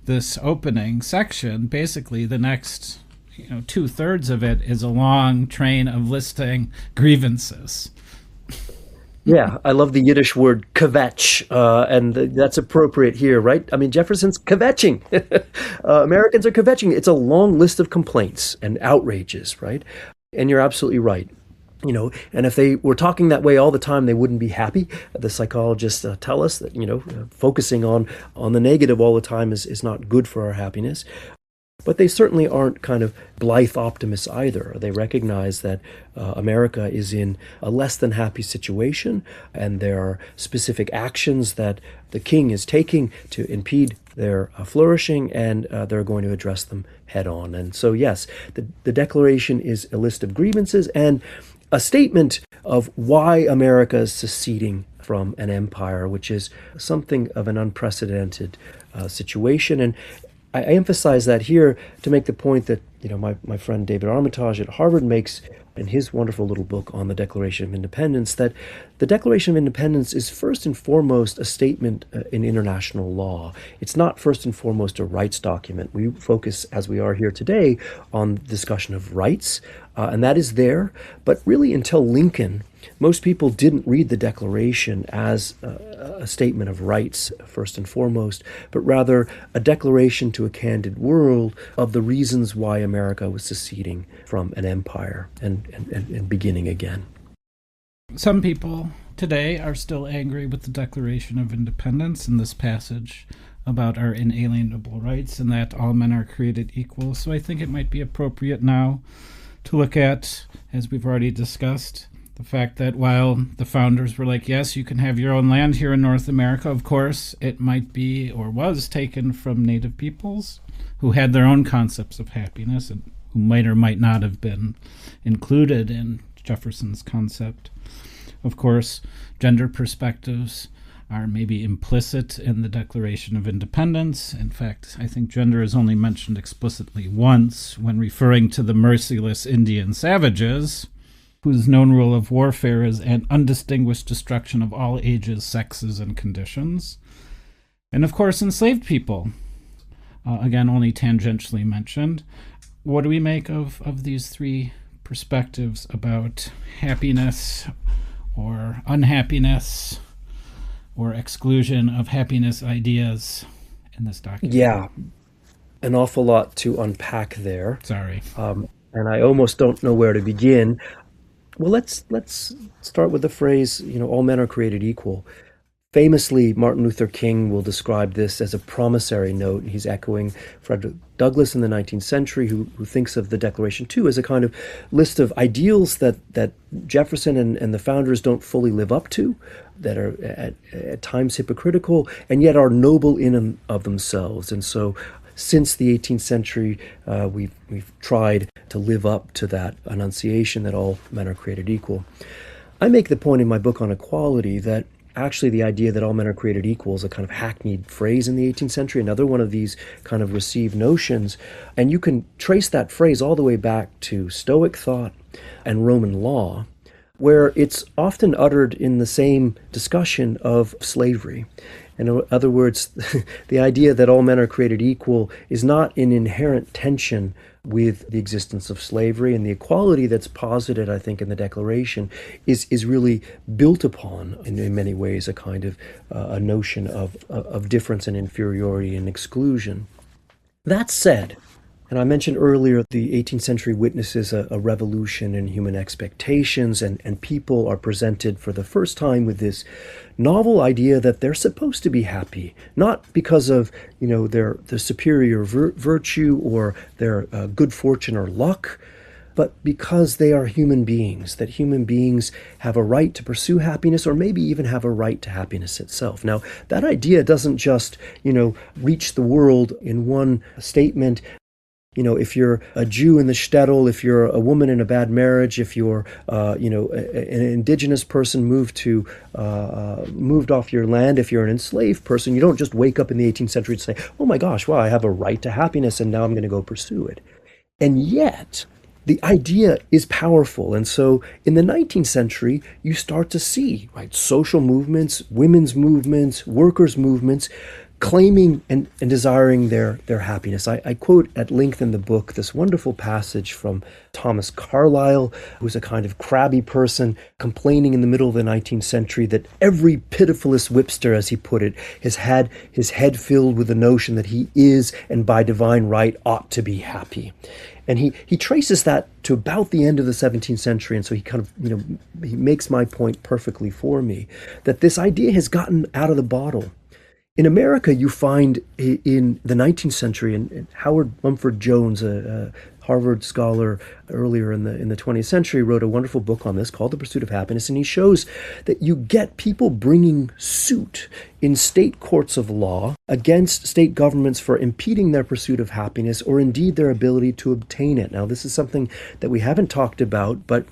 [SPEAKER 2] this opening section, basically the next 2/3 of it is a long train of listing grievances.
[SPEAKER 1] Yeah, I love the Yiddish word kvetch, and that's appropriate here, right? I mean, Jefferson's kvetching. Americans are kvetching. It's a long list of complaints and outrages, right? And you're absolutely right. And if they were talking that way all the time, they wouldn't be happy. The psychologists tell us that, focusing on the negative all the time is not good for our happiness. But they certainly aren't kind of blithe optimists either. They recognize that America is in a less than happy situation, and there are specific actions that the king is taking to impede their flourishing, and they're going to address them head on. And so, yes, the Declaration is a list of grievances and a statement of why America is seceding from an empire, which is something of an unprecedented situation. And I emphasize that here to make the point that my friend David Armitage at Harvard makes in his wonderful little book on the Declaration of Independence, that the Declaration of Independence is first and foremost a statement in international law. It's not first and foremost a rights document. We focus, as we are here today, on discussion of rights, and that is there. But really, until Lincoln, most people didn't read the Declaration as a statement of rights, first and foremost, but rather a declaration to a candid world of the reasons why America was seceding from an empire and beginning again.
[SPEAKER 2] Some people today are still angry with the Declaration of Independence and this passage about our inalienable rights and that all men are created equal. So I think it might be appropriate now to look at, as we've already discussed, the fact that while the founders were like, yes, you can have your own land here in North America, of course, it might be or was taken from native peoples who had their own concepts of happiness and who might or might not have been included in Jefferson's concept. Of course, gender perspectives are maybe implicit in the Declaration of Independence. In fact, I think gender is only mentioned explicitly once when referring to the merciless Indian savages, whose known rule of warfare is an undistinguished destruction of all ages, sexes, and conditions. And of course, enslaved people, again, only tangentially mentioned. What do we make of these three perspectives about happiness or unhappiness or exclusion of happiness ideas in this document?
[SPEAKER 1] Yeah, an awful lot to unpack there.
[SPEAKER 2] Sorry.
[SPEAKER 1] And I almost don't know where to begin. Well, let's start with the phrase, all men are created equal. Famously, Martin Luther King will describe this as a promissory note. He's echoing Frederick Douglass in the 19th century, who thinks of the Declaration, too, as a kind of list of ideals that Jefferson and the founders don't fully live up to, that are at times hypocritical, and yet are noble in and of themselves. And so since the 18th century, we've tried to live up to that enunciation that all men are created equal. I make the point in my book on equality that actually the idea that all men are created equal is a kind of hackneyed phrase in the 18th century, another one of these kind of received notions. And you can trace that phrase all the way back to Stoic thought and Roman law, where it's often uttered in the same discussion of slavery. In other words, the idea that all men are created equal is not in inherent tension with the existence of slavery, and the equality that's posited, I think, in the Declaration is really built upon, in many ways, a kind of a notion of difference and inferiority and exclusion. That said, And I mentioned earlier the 18th century witnesses a revolution in human expectations, and people are presented for the first time with this novel idea that they're supposed to be happy, not because of their superior virtue or their good fortune or luck, but because they are human beings, that human beings have a right to pursue happiness, or maybe even have a right to happiness itself. Now, that idea doesn't just, reach the world in one statement. If you're a Jew in the shtetl, if you're a woman in a bad marriage, if you're, an indigenous person moved off your land, if you're an enslaved person, you don't just wake up in the 18th century and say, oh my gosh, well, I have a right to happiness and now I'm going to go pursue it. And yet, the idea is powerful. And so in the 19th century, you start to see, right, social movements, women's movements, workers' movements, claiming and desiring their happiness. I quote at length in the book this wonderful passage from Thomas Carlyle, who's a kind of crabby person complaining in the middle of the 19th century that every pitifulest whipster, as he put it, has had his head filled with the notion that he is and by divine right ought to be happy. And he traces that to about the end of the 17th century. And so he kind of, he makes my point perfectly for me, that this idea has gotten out of the bottle. In America, you find in the 19th century, and Howard Mumford Jones, a Harvard scholar earlier in the 20th century, wrote a wonderful book on this called The Pursuit of Happiness, and he shows that you get people bringing suit in state courts of law against state governments for impeding their pursuit of happiness, or indeed their ability to obtain it. Now, this is something that we haven't talked about, but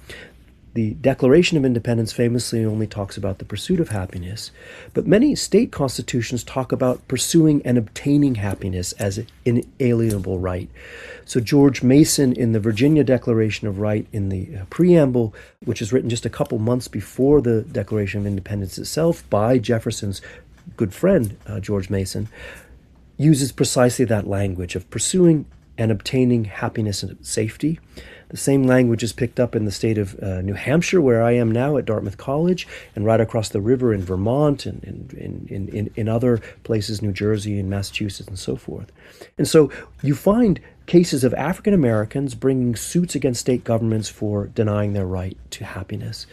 [SPEAKER 1] the Declaration of Independence famously only talks about the pursuit of happiness, but many state constitutions talk about pursuing and obtaining happiness as an inalienable right. So George Mason, in the Virginia Declaration of Right, in the preamble, which is written just a couple months before the Declaration of Independence itself by Jefferson's good friend, George Mason, uses precisely that language of pursuing and obtaining happiness and safety. The same language is picked up in the state of New Hampshire, where I am now at Dartmouth College, and right across the river in Vermont, and in other places, New Jersey and Massachusetts and so forth. And so you find cases of African Americans bringing suits against state governments for denying their right to happiness.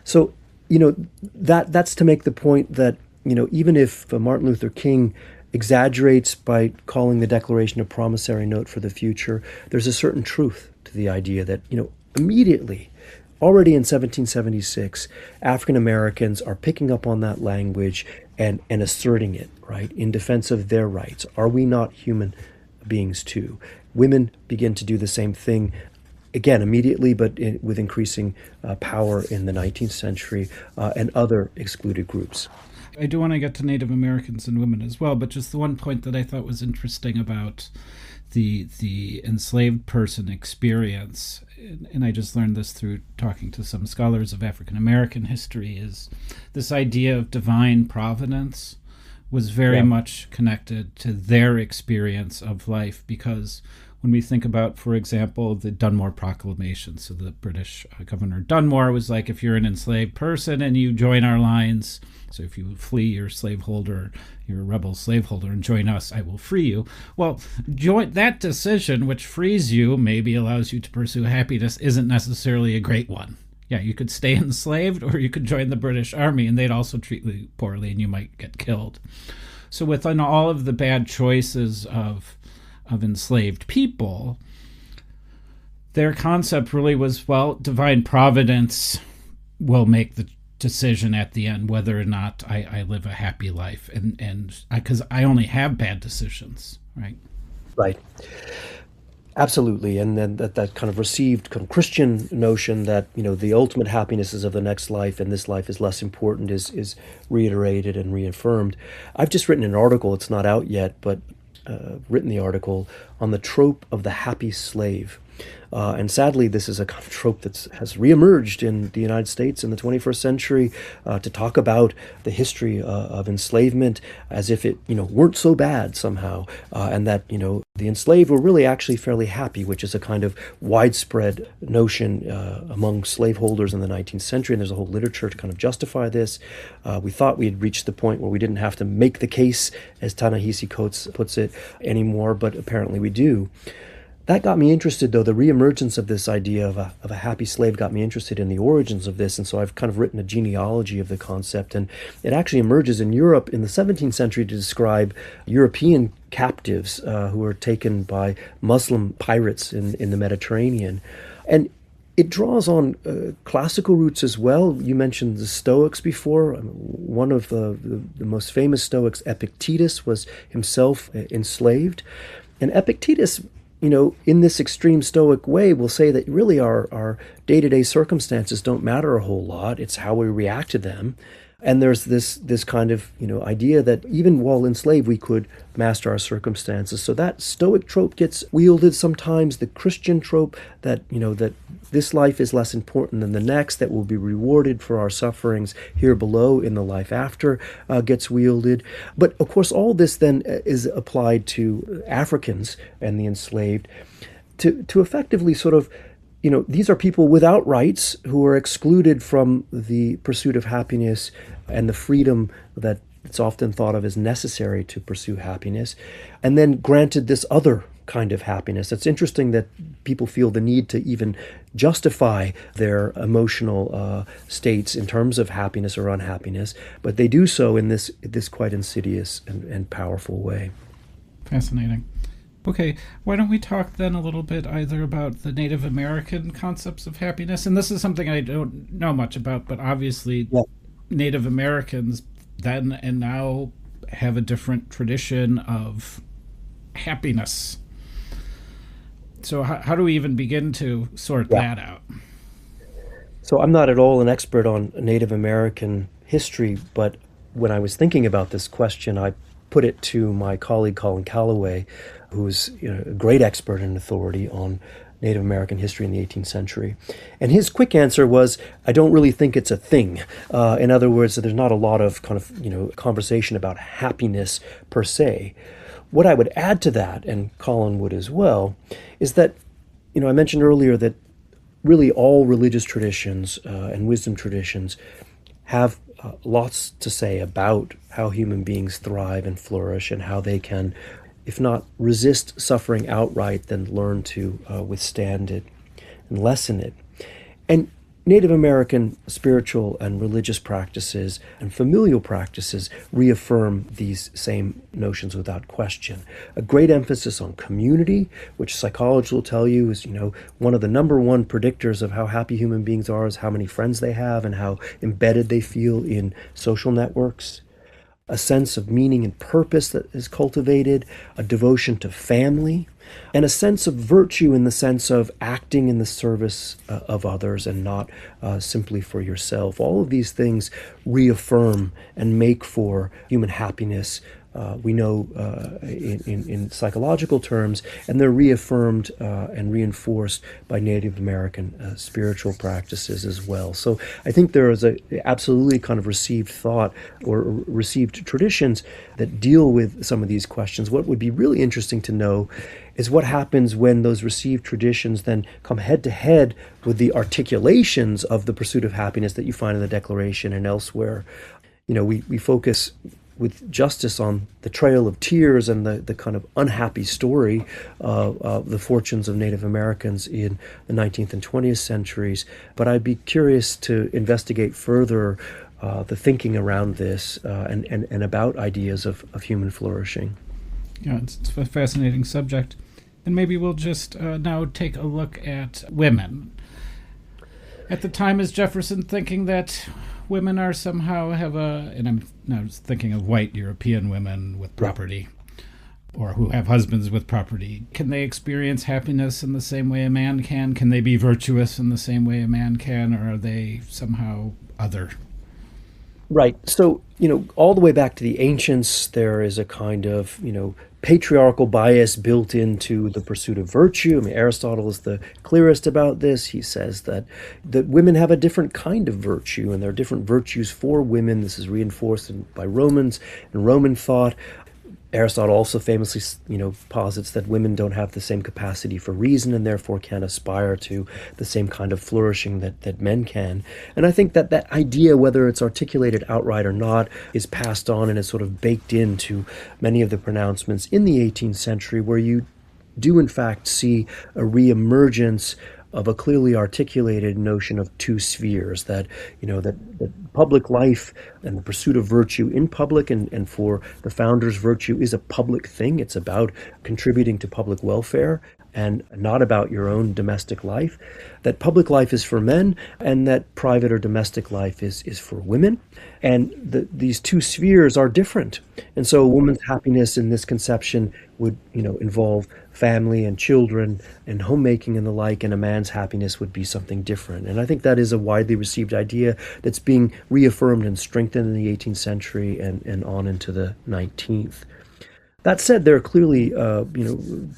[SPEAKER 1] So, that's to make the point that, even if Martin Luther King exaggerates by calling the Declaration a promissory note for the future, there's a certain truth to the idea that, immediately, already in 1776, African Americans are picking up on that language and asserting it, right, in defense of their rights. Are we not human beings too? Women begin to do the same thing, again, immediately, but with increasing power in the 19th century, and other excluded groups.
[SPEAKER 2] I do want to get to Native Americans and women as well, but just the one point that I thought was interesting about the enslaved person experience, and I just learned this through talking to some scholars of African American history, is this idea of divine providence was very much connected to their experience of life, because when we think about, for example, the Dunmore Proclamation, so the British Governor Dunmore was like, if you're an enslaved person and you join our lines, so if you flee your slaveholder, you're a rebel slaveholder, and join us, I will free you. Well, that decision, which frees you, maybe allows you to pursue happiness, isn't necessarily a great one. Yeah, you could stay enslaved, or you could join the British Army, and they'd also treat you poorly, and you might get killed. So within all of the bad choices of enslaved people, their concept really was, well, divine providence will make the decision at the end whether or not I live a happy life, and because I only have bad decisions, right?
[SPEAKER 1] Right. Absolutely. And then that kind of received kind of Christian notion that, the ultimate happiness is of the next life, and this life is less important, is reiterated and reaffirmed. I've just written an article, it's not out yet, but written the article on the trope of the happy slave. And sadly, this is a kind of trope that has reemerged in the United States in the 21st century, to talk about the history of enslavement as if it, weren't so bad somehow, and that, the enslaved were really actually fairly happy, which is a kind of widespread notion among slaveholders in the 19th century. And there's a whole literature to kind of justify this. We thought we had reached the point where we didn't have to make the case, as Ta-Nehisi Coates puts it, anymore, but apparently we do. That got me interested, though. The reemergence of this idea of a happy slave got me interested in the origins of this. And so I've kind of written a genealogy of the concept. And it actually emerges in Europe in the 17th century to describe European captives who were taken by Muslim pirates in the Mediterranean. And it draws on classical roots as well. You mentioned the Stoics before. One of the most famous Stoics, Epictetus, was himself enslaved. And Epictetus, in this extreme Stoic way, will say that really our day-to-day circumstances don't matter a whole lot. It's how we react to them. And there's this kind of idea that even while enslaved, we could master our circumstances. So that Stoic trope gets wielded sometimes. The Christian trope that that this life is less important than the next, that we'll be rewarded for our sufferings here below in the life after, gets wielded. But of course, all this then is applied to Africans and the enslaved to effectively sort of. These are people without rights who are excluded from the pursuit of happiness and the freedom that it's often thought of as necessary to pursue happiness, and then granted this other kind of happiness. It's interesting that people feel the need to even justify their emotional states in terms of happiness or unhappiness, but they do so in this quite insidious and powerful way.
[SPEAKER 2] Fascinating. Okay, why don't we talk then a little bit either about the Native American concepts of happiness? And this is something I don't know much about, but obviously Native Americans then and now have a different tradition of happiness. So how do we even begin to sort that out?
[SPEAKER 1] So I'm not at all an expert on Native American history, but when I was thinking about this question, I put it to my colleague Colin Calloway, who's a great expert and authority on Native American history in the 18th century. And his quick answer was, I don't really think it's a thing. In other words, there's not a lot of kind of conversation about happiness per se. What I would add to that, and Colin would as well, is that I mentioned earlier that really all religious traditions and wisdom traditions have lots to say about how human beings thrive and flourish and how they can, if not resist suffering outright, then learn to withstand it and lessen it. And Native American spiritual and religious practices and familial practices reaffirm these same notions without question. A great emphasis on community, which psychology will tell you is, one of the number one predictors of how happy human beings are is how many friends they have and how embedded they feel in social networks. A sense of meaning and purpose that is cultivated, a devotion to family, and a sense of virtue in the sense of acting in the service of others and not simply for yourself. All of these things reaffirm and make for human happiness. We know in psychological terms, and they're reaffirmed and reinforced by Native American spiritual practices as well. So I think there is a absolutely kind of received thought or received traditions that deal with some of these questions. What would be really interesting to know is what happens when those received traditions then come head to head with the articulations of the pursuit of happiness that you find in the Declaration and elsewhere. We focus with justice on the Trail of Tears and the kind of unhappy story of the fortunes of Native Americans in the 19th and 20th centuries. But I'd be curious to investigate further the thinking around this and about ideas of human flourishing.
[SPEAKER 2] Yeah, it's a fascinating subject. And maybe we'll just now take a look at women. At the time, is Jefferson thinking that women are somehow and I'm now thinking of white European women with property, or who have husbands with property. Can they experience happiness in the same way a man can? Can they be virtuous in the same way a man can, or are they somehow other?
[SPEAKER 1] Right. So, all the way back to the ancients, there is a kind of, patriarchal bias built into the pursuit of virtue. I mean, Aristotle is the clearest about this. He says that women have a different kind of virtue, and there are different virtues for women. This is reinforced by Romans and Roman thought. Aristotle also famously, posits that women don't have the same capacity for reason and therefore can't aspire to the same kind of flourishing that men can. And I think that idea, whether it's articulated outright or not, is passed on and is sort of baked into many of the pronouncements in the 18th century where you do in fact see a reemergence of a clearly articulated notion of two spheres, that that public life and the pursuit of virtue in public, and for the founders, virtue is a public thing. It's about contributing to public welfare and not about your own domestic life. That public life is for men, and that private or domestic life is for women. And these two spheres are different. And so a woman's happiness in this conception would, involve family and children and homemaking and the like, and a man's happiness would be something different. And I think that is a widely received idea that's being reaffirmed and strengthened in the 18th century and on into the 19th. That said, there are clearly,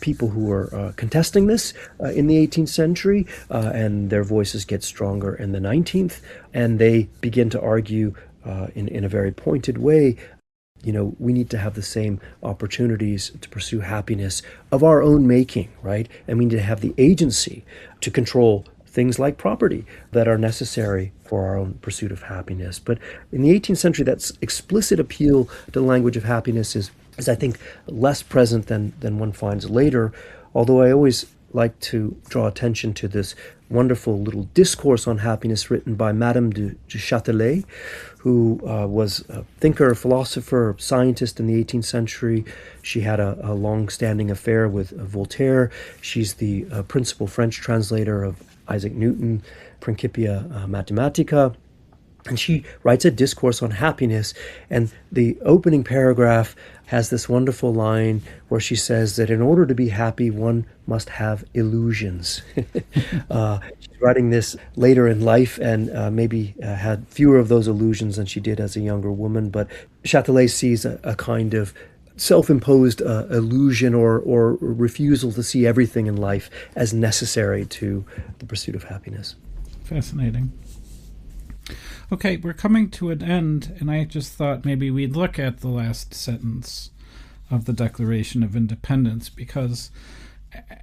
[SPEAKER 1] people who are contesting this in the 18th century, and their voices get stronger in the 19th, and they begin to argue in a very pointed way. We need to have the same opportunities to pursue happiness of our own making, right? And we need to have the agency to control things like property that are necessary for our own pursuit of happiness. But in the 18th century, that explicit appeal to the language of happiness is I think less present than one finds later, although I always like to draw attention to this wonderful little discourse on happiness written by Madame du Châtelet, who was a thinker, philosopher, scientist in the 18th century. She had a long-standing affair with Voltaire. She's the principal French translator of Isaac Newton, Principia Mathematica. And she writes a discourse on happiness, and the opening paragraph has this wonderful line where she says that in order to be happy, one must have illusions. She's writing this later in life, and maybe had fewer of those illusions than she did as a younger woman. But Châtelet sees a kind of self-imposed illusion or refusal to see everything in life as necessary to the pursuit of happiness.
[SPEAKER 2] Fascinating. Okay, we're coming to an end, and I just thought maybe we'd look at the last sentence of the Declaration of Independence, because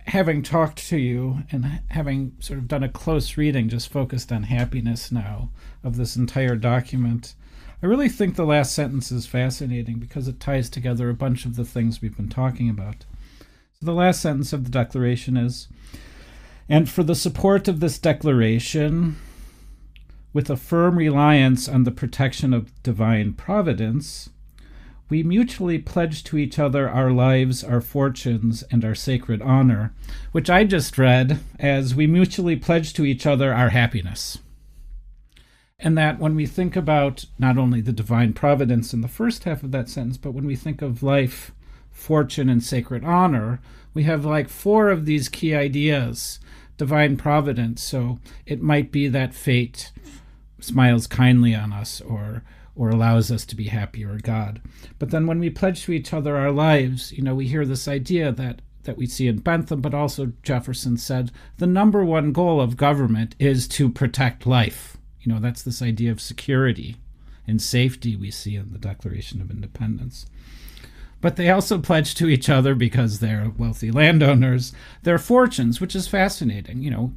[SPEAKER 2] having talked to you and having sort of done a close reading just focused on happiness now of this entire document, I really think the last sentence is fascinating because it ties together a bunch of the things we've been talking about. So the last sentence of the Declaration is, "And for the support of this Declaration, with a firm reliance on the protection of divine providence, we mutually pledge to each other our lives, our fortunes, and our sacred honor," which I just read as we mutually pledge to each other our happiness. And that when we think about not only the divine providence in the first half of that sentence, but when we think of life, fortune, and sacred honor, we have like four of these key ideas. Divine providence, so it might be that fate smiles kindly on us or allows us to be happy, or God. But then when we pledge to each other our lives, we hear this idea that we see in Bentham, but also Jefferson said, the number one goal of government is to protect life. That's this idea of security and safety we see in the Declaration of Independence. But they also pledge to each other, because they're wealthy landowners, their fortunes, which is fascinating.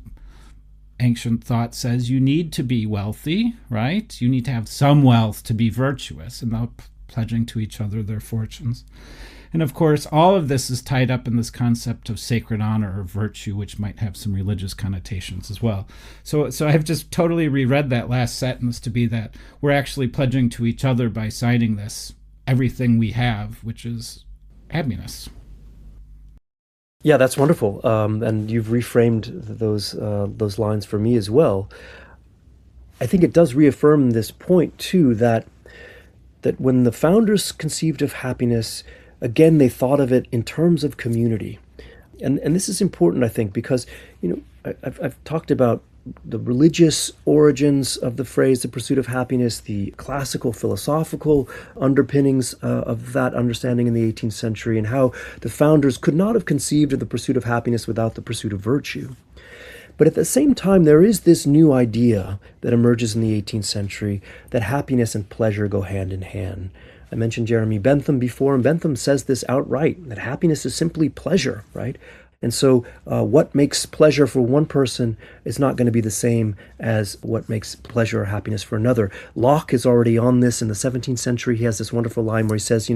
[SPEAKER 2] Ancient thought says you need to be wealthy, right? You need to have some wealth to be virtuous, and they're pledging to each other their fortunes. And of course, all of this is tied up in this concept of sacred honor or virtue, which might have some religious connotations as well. So I've just totally reread that last sentence to be that we're actually pledging to each other by signing this everything we have, which is happiness.
[SPEAKER 1] Yeah, that's wonderful. And you've reframed those lines for me as well. I think it does reaffirm this point too, that when the founders conceived of happiness, again, they thought of it in terms of community. And this is important, I think, because, I've talked about the religious origins of the phrase, the pursuit of happiness, the classical philosophical underpinnings of that understanding in the 18th century, and how the founders could not have conceived of the pursuit of happiness without the pursuit of virtue. But at the same time, there is this new idea that emerges in the 18th century that happiness and pleasure go hand in hand. I mentioned Jeremy Bentham before, and Bentham says this outright, that happiness is simply pleasure, right? And so what makes pleasure for one person is not going to be the same as what makes pleasure or happiness for another. Locke is already on this in the 17th century. He has this wonderful line where he says,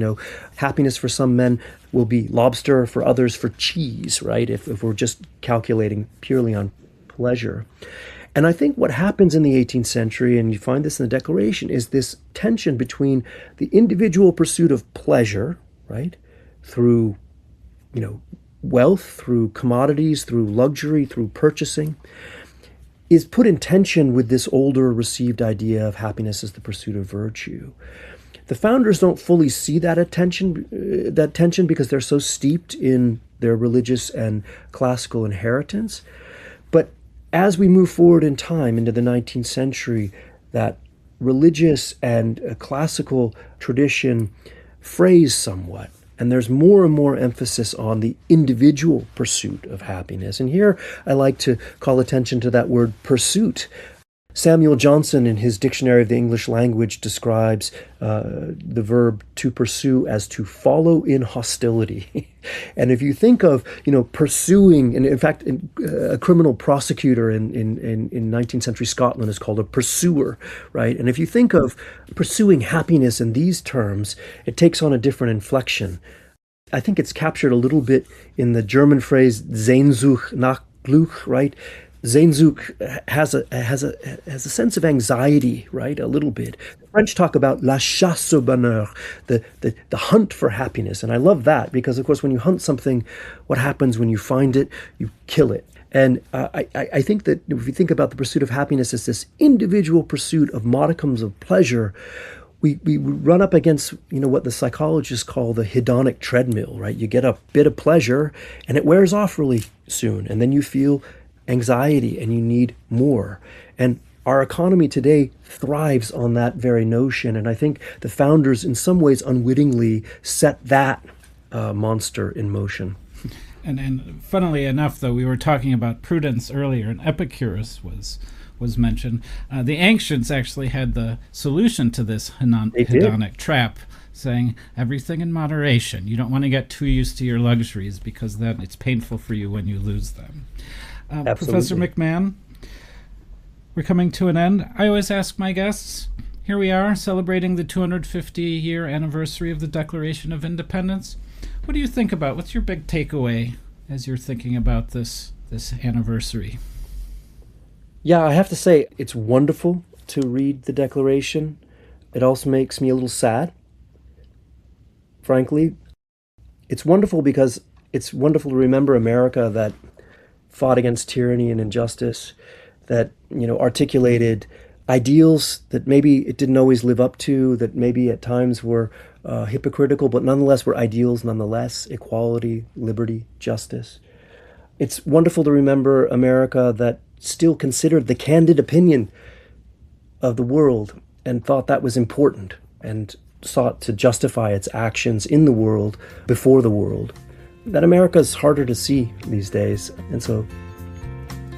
[SPEAKER 1] happiness for some men will be lobster, for others for cheese, right? If we're just calculating purely on pleasure. And I think what happens in the 18th century, and you find this in the Declaration, is this tension between the individual pursuit of pleasure, right, through, wealth, through commodities, through luxury, through purchasing, is put in tension with this older received idea of happiness as the pursuit of virtue. The founders don't fully see that tension because they're so steeped in their religious and classical inheritance. But as we move forward in time into the 19th century, that religious and classical tradition frays somewhat. And there's more and more emphasis on the individual pursuit of happiness. And here I like to call attention to that word pursuit. Samuel Johnson, in his Dictionary of the English Language, describes the verb to pursue as to follow in hostility. And if you think of, pursuing, and in fact, a criminal prosecutor in 19th century Scotland is called a pursuer, right? And if you think of pursuing happiness in these terms, it takes on a different inflection. I think it's captured a little bit in the German phrase Sehnsucht nach Glück, right? Sehnsucht has a sense of anxiety, right? A little bit. The French talk about la chasse au bonheur, the hunt for happiness. And I love that because, of course, when you hunt something, what happens when you find it? You kill it. And I think that if you think about the pursuit of happiness as this individual pursuit of modicums of pleasure, we run up against, what the psychologists call the hedonic treadmill, right? You get a bit of pleasure and it wears off really soon. And then you feel anxiety and you need more. And our economy today thrives on that very notion. And I think the founders in some ways unwittingly set that monster in motion.
[SPEAKER 2] And funnily enough, though, we were talking about prudence earlier, and Epicurus was mentioned. The ancients actually had the solution to this hedonic trap, saying everything in moderation. You don't want to get too used to your luxuries because then it's painful for you when you lose them. Professor McMahon, we're coming to an end. I always ask my guests, here we are celebrating the 250-year anniversary of the Declaration of Independence. What do you think about? What's your big takeaway as you're thinking about this anniversary?
[SPEAKER 1] Yeah, I have to say it's wonderful to read the Declaration. It also makes me a little sad, frankly. It's wonderful because it's wonderful to remember America that fought against tyranny and injustice, that articulated ideals that maybe it didn't always live up to, that maybe at times were hypocritical, but nonetheless were ideals nonetheless: equality, liberty, justice. It's wonderful to remember America that still considered the candid opinion of the world and thought that was important and sought to justify its actions in the world before the world. That America is harder to see these days. And so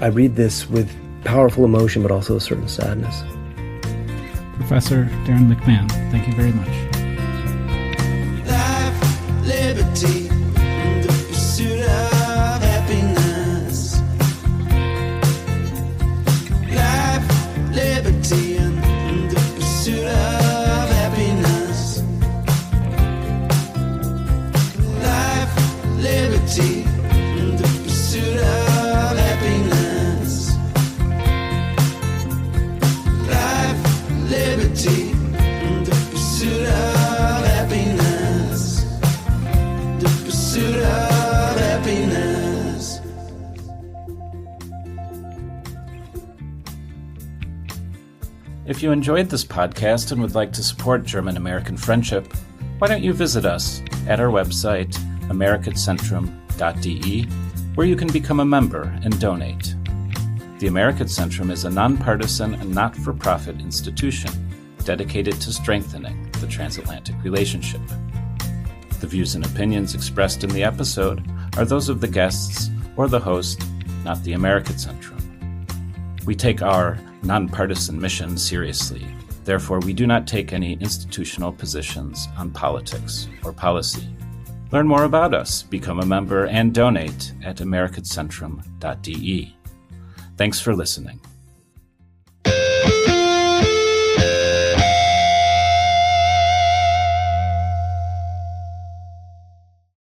[SPEAKER 1] I read this with powerful emotion, but also a certain sadness.
[SPEAKER 2] Professor Darrin McMahon, thank you very much.
[SPEAKER 3] Life, liberty, and the pursuit of happiness. Life, liberty, and the pursuit of happiness. Life, liberty, and the pursuit of happiness. Life, liberty, and the pursuit of happiness. The pursuit of happiness.
[SPEAKER 4] If you enjoyed this podcast and would like to support German-American friendship, why don't you visit us at our website, americatcentrum.de, where you can become a member and donate. The American Centrum is a nonpartisan and not-for-profit institution dedicated to strengthening the transatlantic relationship. The views and opinions expressed in the episode are those of the guests or the host, not the American Centrum. We take our nonpartisan mission seriously. Therefore, we do not take any institutional positions on politics or policy. Learn more about us, become a member, and donate at americacentrum.de. Thanks for listening.